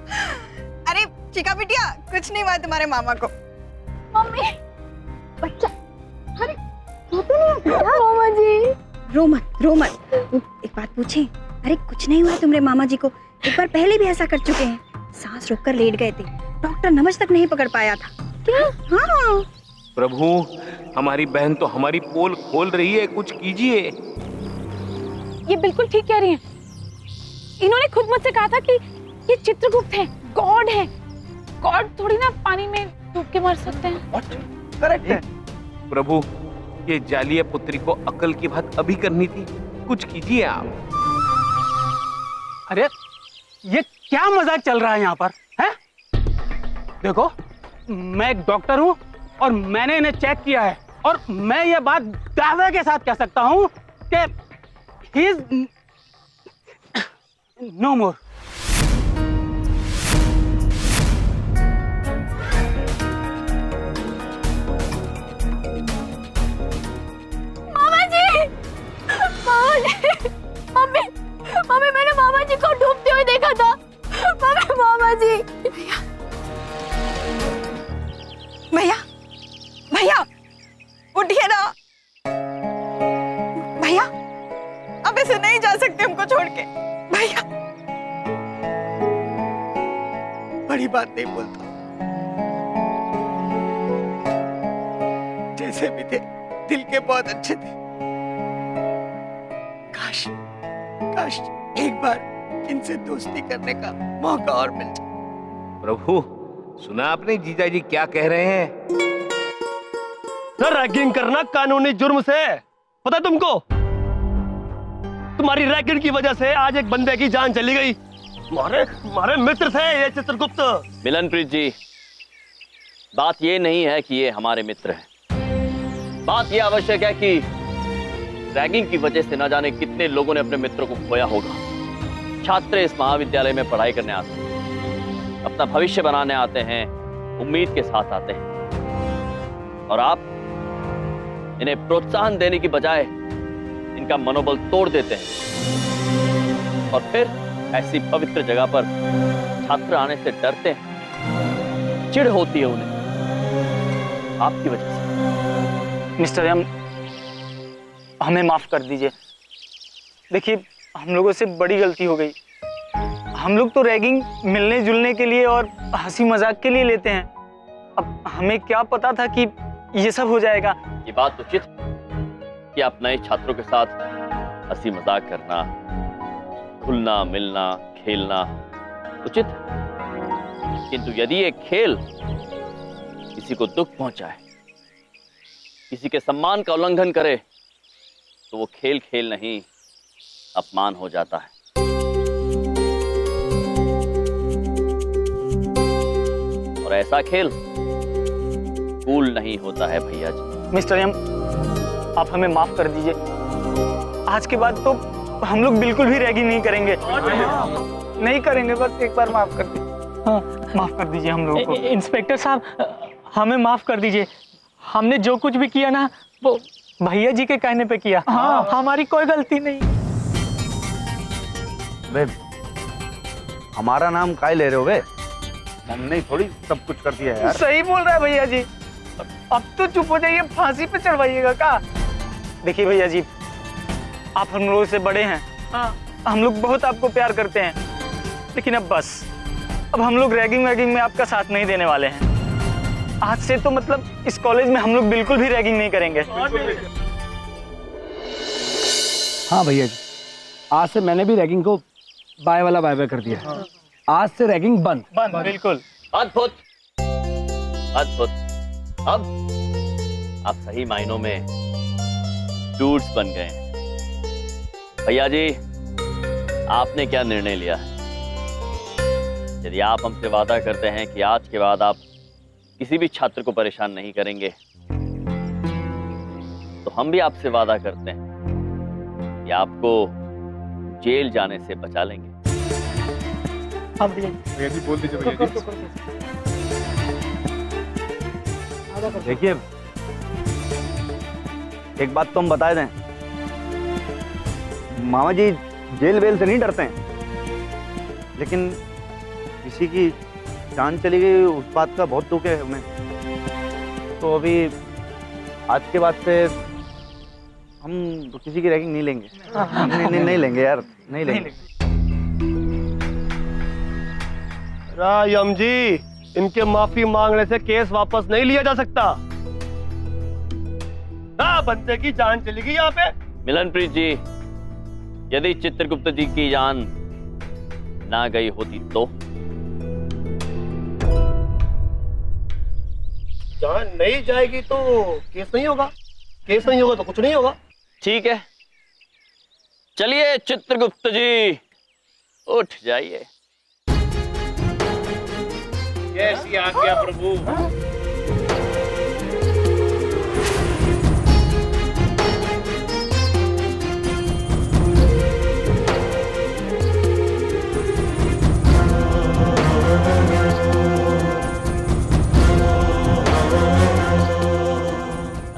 अरे चिका बिटिया, कुछ नहीं हुआ तुम्हारे मामा को। मम्मी, बच्चा, अरे मामा जी। रो मत। एक बात पूछे? अरे कुछ नहीं हुआ तुम्हारे मामा जी को। एक बार पहले भी ऐसा कर चुके हैं। सांस रोककर लेट गए थे, डॉक्टर नमज तक नहीं पकड़ पाया था। क्या? हाँ। प्रभु, हमारी बहन तो हमारी पोल खोल रही है, कुछ कीजिए। ये बिल्कुल ठीक कह रही हैं। इन्होंने खुद मुझसे कहा था कि ये चित्रगुप्त है, गॉड है। गॉड थोड़ी ना पानी में डूब के मर सकते हैं। करेक्ट है प्रभु। ये जालिया पुत्री को अकल की बात अभी करनी थी, कुछ कीजिए आप। अरे ये क्या मजाक चल रहा है यहाँ पर, है? देखो, मैं एक डॉक्टर हूँ और मैंने इन्हें चेक किया है, और मैं ये बात दावे के साथ कह सकता हूँ कि he is no more. Mummy, मैंने मामा जी को डूबते हुए देखा था। मामा जी। भैया, उठिए ना भैया, अब ऐसे नहीं जा सकते हमको छोड़ के। भैया, बड़ी बात नहीं बोलता, जैसे भी थे दिल के बहुत अच्छे थे। काश एक बार इनसे दोस्ती करने का मौका और मिल जाए। प्रभु, सुना आपने जीजा जी क्या कह रहे हैं? सर, रैगिंग करना कानूनी जुर्म से, पता है तुमको? तुम्हारी रैगिंग की वजह से आज एक बंदे की जान चली गई। मारे मित्र थे ये चित्रगुप्त। मिलनप्रीत जी, बात ये नहीं है कि ये हमारे मित्र हैं। बात ये आवश्यक है कि रैगिंग की वजह से न जाने कितने लोगों ने अपने मित्रों को खोया होगा। छात्र इस महाविद्यालय में पढ़ाई करने आते हैं, अपना भविष्य बनाने आते हैं, उम्मीद के साथ आते हैं, और आप इन्हें प्रोत्साहन देने की बजाय इनका मनोबल तोड़ देते हैं, और फिर ऐसी पवित्र जगह पर छात्र आने से डरते हैं, चिढ़ होती है उन्हें आपकी वजह से। मिस्टर यम, हमें माफ कर दीजिए। देखिए, हम लोगों से बड़ी गलती हो गई। हम लोग तो रैगिंग मिलने जुलने के लिए और हंसी मजाक के लिए लेते हैं। अब हमें क्या पता था कि ये सब हो जाएगा। ये बात उचित कि आप नए छात्रों के साथ हंसी मजाक करना, घुलना मिलना, खेलना उचित, किंतु यदि ये खेल किसी को दुख पहुंचाए, किसी के सम्मान का उल्लंघन करे, तो वो खेल खेल नहीं, अपमान हो जाता है। और ऐसा खेल कूल नहीं होता है भैया जी। मिस्टर यम, आप हमें माफ कर दीजिए। आज के बाद तो हम लोग बिल्कुल भी रैगिंग नहीं करेंगे। नहीं करेंगे, बस एक बार माफ कर दीजिए। हाँ, माफ कर दीजिए हम लोगों को। इंस्पेक्टर साहब, हमें माफ कर दीजिए। हमने जो कुछ भी किया ना, वो भैया जी के कहने पे किया। हाँ, हमारी कोई गलती नहीं। बे, हमारा नाम काय ले रहे हो बे? हमने ही थोड़ी सब कुछ कर दिया है यार। सही बोल रहा है भैया जी। अब तो चुप हो जाइए, फांसी पे चढ़वाइएगा का? देखिए भैया जी, आप हम लोगों से बड़े हैं। हम लोग बहुत आपको प्यार करते हैं, लेकिन अब बस, अब हम लोग रैगिंग वैगिंग में आपका साथ नहीं देने वाले हैं। आज से तो मतलब इस कॉलेज में हम लोग बिल्कुल भी रैगिंग नहीं करेंगे। हाँ भैया जी, आज से मैंने भी रैगिंग को बाय वाला बाय बाय कर दिया। आज से रैगिंग बंद। बिल्कुल। अद्भुत अद्भुत। अब आप सही मायनों में डूड्स बन गए हैं। भैया जी, आपने क्या निर्णय लिया है? यदि आप हमसे वादा करते हैं कि आज के बाद आप किसी भी छात्र को परेशान नहीं करेंगे, तो हम भी आपसे वादा करते हैं कि आपको जेल जाने से बचा लेंगे। भैया जी बोल दीजिए भैया जी। देखिए, एक बात तो हम बता दें, मामा जी जेल वेल से नहीं डरते हैं, लेकिन किसी की जान चली गई उस बात का बहुत दुख है हमें। तो अभी आज के बाद से हम किसी की रैगिंग नहीं लेंगे। नहीं लेंगे यार, नहीं लेंगे। यम जी, इनके माफी मांगने से केस वापस नहीं लिया जा सकता। बंदे की जान चली गई यहाँ पे। मिलनप्रीत जी, यदि चित्रगुप्त जी की जान ना गई होती तो? जान नहीं जाएगी तो केस नहीं होगा, केस नहीं होगा तो कुछ नहीं होगा। ठीक है, चलिए चित्रगुप्त जी, उठ जाइए। कैसी आज्ञा प्रभु।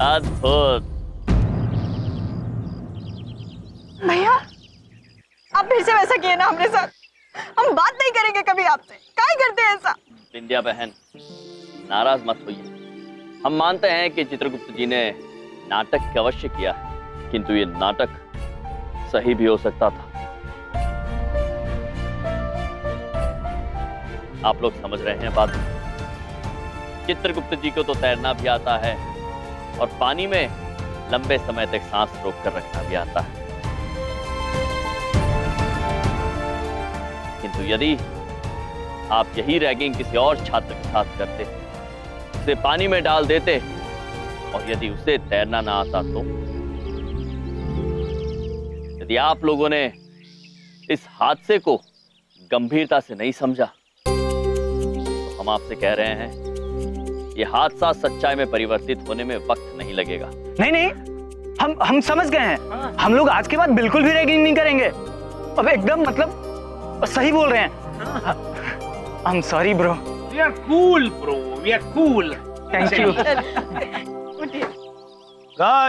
अद्भुत। भैया, आप फिर से वैसा किए ना हमारे साथ। हम बात नहीं करेंगे कभी आपसे। काहे करते हैं ऐसा? बिंदिया बहन, नाराज मत होइए। हम मानते हैं कि चित्रगुप्त जी ने नाटक अवश्य किया है, किंतु ये नाटक सही भी हो सकता था। आप लोग समझ रहे हैं बात? चित्रगुप्त जी को तो तैरना भी आता है और पानी में लंबे समय तक सांस रोक कर रखना भी आता है, किंतु यदि आप यही रैगिंग किसी और छात्र के साथ करते, उसे पानी में डाल देते, और यदि उसे तैरना ना आता तो? यदि आप लोगों ने इस हादसे को गंभीरता से नहीं समझा, तो हम आपसे कह रहे हैं, ये हादसा सच्चाई में परिवर्तित होने में वक्त नहीं लगेगा। नहीं नहीं, हम समझ गए हैं। हम लोग आज के बाद बिल्कुल भी रैगिंग नहीं करेंगे। अब एकदम मतलब सही बोल रहे हैं। I'm sorry bro. We are cool bro. We are cool. Thank you.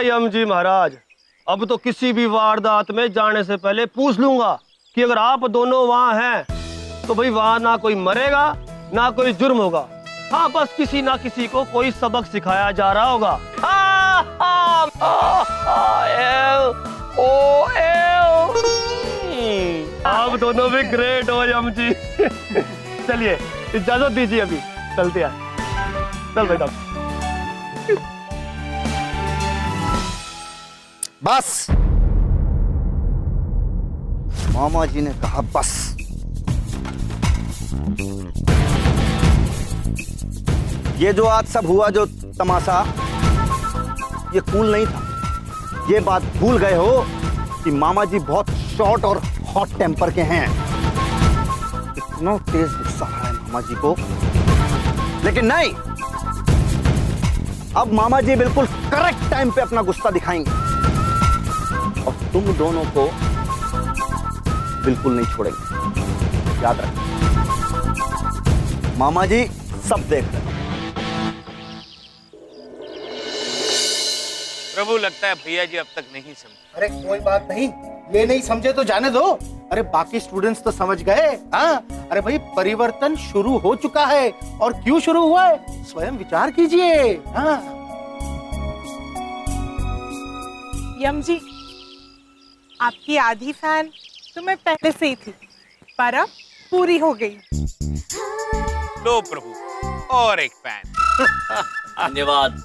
यम जी महाराज, अब तो किसी भी वारदात में जाने से पहले पूछ लूंगा कि अगर आप दोनों वहाँ हैं तो भाई वहाँ ना कोई मरेगा ना कोई जुर्म होगा। हाँ, बस किसी ना किसी को कोई सबक सिखाया जा रहा होगा। आप दोनों भी ग्रेट हो यम जी। चलिए इजाजत दीजिए, अभी चलते हैं। चल बेटा। बस, मामा जी ने कहा बस। ये जो आज सब हुआ, जो तमाशा, ये कूल नहीं था। ये बात भूल गए हो कि मामा जी बहुत शॉर्ट और हॉट टेम्पर के हैं। इतना तेज गुस्सा है मामा जी को, लेकिन नहीं, अब मामा जी बिल्कुल करेक्ट टाइम पे अपना गुस्सा दिखाएंगे और तुम दोनों को बिल्कुल नहीं छोड़ेंगे। याद रखना, मामा जी सब देख रहे हैं। प्रभु, लगता है भैया जी अब तक नहीं समझे। अरे कोई बात नहीं, ये नहीं समझे तो जाने दो। अरे बाकी स्टूडेंट्स तो समझ गए। हाँ, अरे भाई परिवर्तन शुरू हो चुका है। और क्यों शुरू हुआ है, स्वयं विचार कीजिए। हाँ। यम जी, आपकी आधी फैन तो मैं पहले से ही थी, पर अब पूरी हो गई। लो प्रभु, और एक फैन। धन्यवाद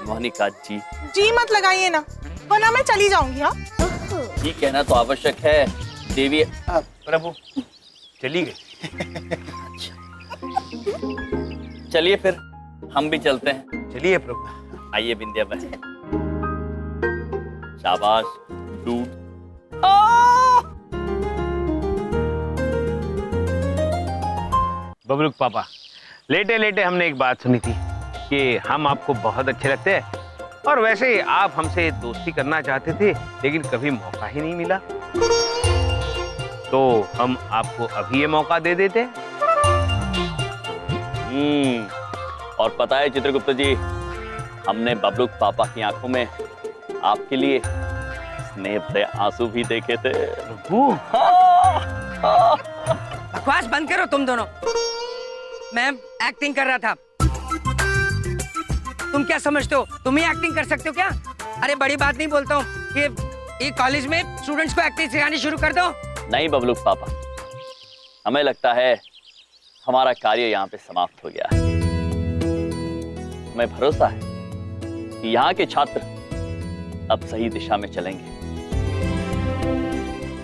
मोनिका जी। जी मत लगाइए ना, वरना मैं चली जाऊंगी। हाँ, ये कहना तो आवश्यक है देवी। प्रभु चली गई। चलिए फिर हम भी चलते हैं। चलिए प्रभु। आइए बिंदिया बहन। शाबाश डूड। बबलूक पापा, लेटे लेटे हमने एक बात सुनी थी कि हम आपको बहुत अच्छे लगते हैं, और वैसे आप हमसे दोस्ती करना चाहते थे, लेकिन कभी मौका ही नहीं मिला। तो हम आपको अभी ये मौका दे देते। और पता है चित्रगुप्त जी, हमने बबलूक पापा की आंखों में आपके लिए स्नेह भरे आंसू भी देखे थे। बकवास बंद करो तुम दोनों। मैं एक्टिंग कर रहा था। तुम क्या समझते हो, तुम ही एक्टिंग कर सकते हो क्या? अरे बड़ी बात नहीं बोलता हूँ कि कॉलेज में स्टूडेंट्स को एक्टिंग सिखानी शुरू कर दो। नहीं बबलूक पापा, हमें लगता है हमारा कार्य यहाँ पे समाप्त हो गया है। हमें भरोसा है कि यहाँ के छात्र अब सही दिशा में चलेंगे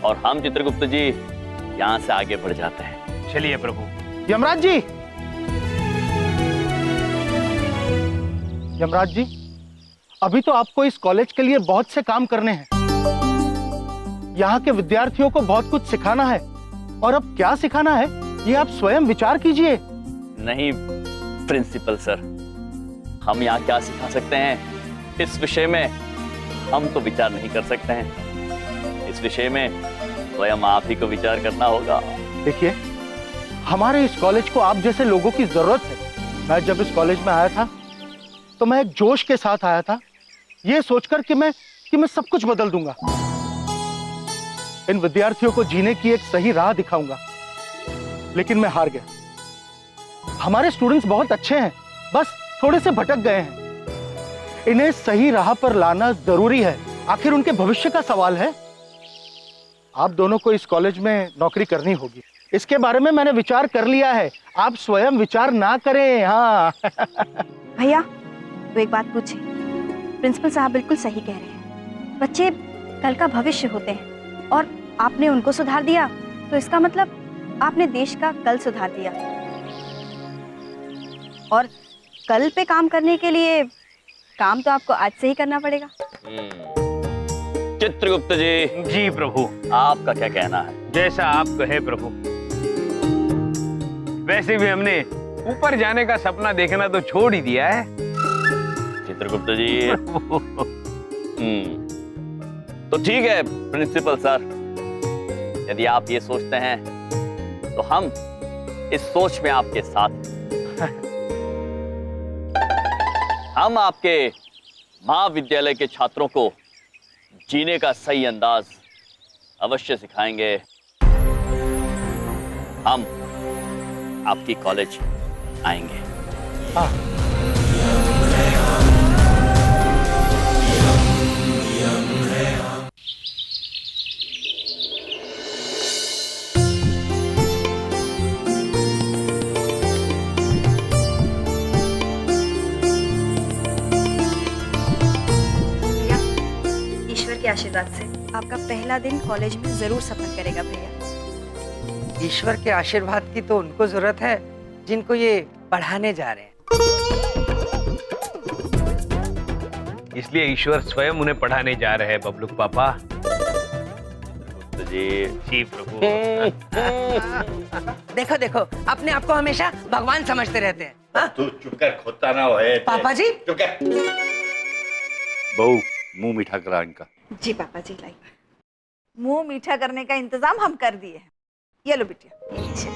और हम चित्रगुप्त जी यहाँ से आगे बढ़ जाते हैं। चलिए प्रभु। यमराज जी, यमराज जी, अभी तो आपको इस कॉलेज के लिए बहुत से काम करने हैं। यहाँ के विद्यार्थियों को बहुत कुछ सिखाना है, और अब क्या सिखाना है ये आप स्वयं विचार कीजिए। नहीं प्रिंसिपल सर, हम यहाँ क्या सिखा सकते हैं इस विषय में हम तो विचार नहीं कर सकते हैं। इस विषय में स्वयं आप ही को विचार करना होगा। देखिए, हमारे इस कॉलेज को आप जैसे लोगों की जरूरत है। मैं जब इस कॉलेज में आया था तो मैं एक जोश के साथ आया था, ये सोचकर कि मैं सब कुछ बदल दूंगा, इन विद्यार्थियों को जीने की एक सही राह दिखाऊंगा। लेकिन मैं हार गया। हमारे स्टूडेंट्स बहुत अच्छे हैं, बस थोड़े से भटक गए हैं। इन्हें सही राह पर लाना जरूरी है, आखिर उनके भविष्य का सवाल है। आप दोनों को इस कॉलेज में नौकरी करनी होगी, इसके बारे में मैंने विचार कर लिया है। आप स्वयं विचार ना करें। हाँ भैया, तो एक बात पूछे, प्रिंसिपल साहब बिल्कुल सही कह रहे हैं। बच्चे कल का भविष्य होते हैं, और आपने उनको सुधार दिया तो इसका मतलब आपने देश का कल सुधार दिया। और कल पे काम करने के लिए काम तो आपको आज से ही करना पड़ेगा। चित्रगुप्त जी। जी प्रभु। आपका क्या कहना है? जैसा आप कहे प्रभु। वैसे भी हमने ऊपर जाने का सपना देखना तो छोड़ ही दिया है। चित्रगुप्त जी। तो ठीक है प्रिंसिपल सर, यदि आप ये सोचते हैं तो हम इस सोच में आपके साथ हम आपके महाविद्यालय के छात्रों को जीने का सही अंदाज अवश्य सिखाएंगे। हम आपकी कॉलेज आएंगे। हाँ। आशीर्वाद से आपका पहला दिन कॉलेज में जरूर सफर करेगा भैया। ईश्वर के आशीर्वाद की तो उनको जरूरत है जिनको ये पढ़ाने जा रहे हैं। इसलिए ईश्वर स्वयं उन्हें पढ़ाने जा रहे हैं बबलू पापा। जी प्रभु। देखो देखो, अपने आप को हमेशा भगवान समझते रहते हैं। हाँ? तू चुप कर, खोता ना होए। पापा जी चुप कर। बहू, मुंह मीठा करा इनका। जी पापा जी लाई। मुंह मीठा करने का इंतजाम हम कर दिए हैं। ये लो बिटिया, ये लीजिए।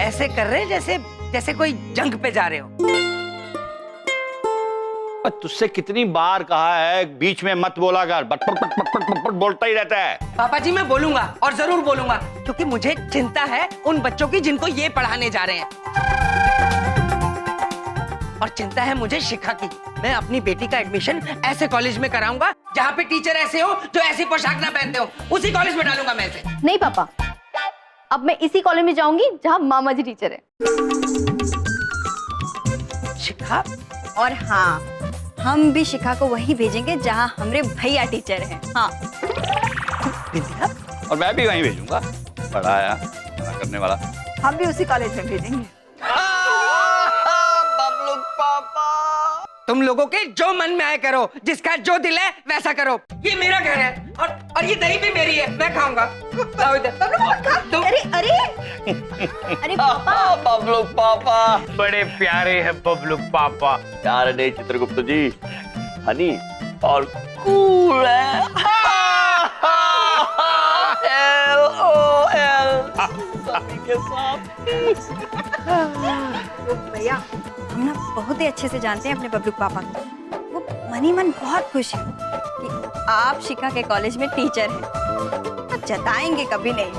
ऐसे कर रहे हैं जैसे जैसे कोई जंग पे जा रहे हो। तुझसे कितनी बार कहा है बीच में मत बोला कर, बट बोलता ही रहता है। पापा जी मैं बोलूंगा और जरूर बोलूंगा, क्योंकि मुझे चिंता है उन बच्चों की जिनको ये पढ़ाने जा रहे हैं, और चिंता है मुझे शिखा की। मैं अपनी बेटी का एडमिशन ऐसे कॉलेज में कराऊंगा जहाँ पे टीचर ऐसे हो जो ऐसी पोशाक ना पहनते हो, उसी कॉलेज में डालूंगा मैं इसे। नहीं पापा, अब मैं इसी कॉलेज में जाऊंगी जहाँ मामा जी टीचर है। शिखा? और हाँ, हम भी शिखा को वहीं भेजेंगे जहाँ हमारे भैया टीचर हैं। हाँ। और मैं भी वहीं भेजूंगा, पढ़ाया करने वाला। हम भी उसी कॉलेज में भेजेंगे। बबलू पापा, तुम लोगों के जो मन में आए करो, जिसका जो दिल है वैसा करो। ये मेरा घर है और ये दही भी मेरी है, मैं खाऊंगा। अरे अरे अरे पापा। बबलू पापा बड़े प्यारे हैं बबलू पापा। प्यारे नहीं चित्रगुप्त जी, हनी और कूल है। सभी के साथ। तो भैया, हम ना बहुत ही अच्छे से जानते हैं अपने बबलू पापा को। वो मनी मन बहुत खुश है कि आप शिखा के कॉलेज में टीचर हैं। जताएंगे कभी नहीं।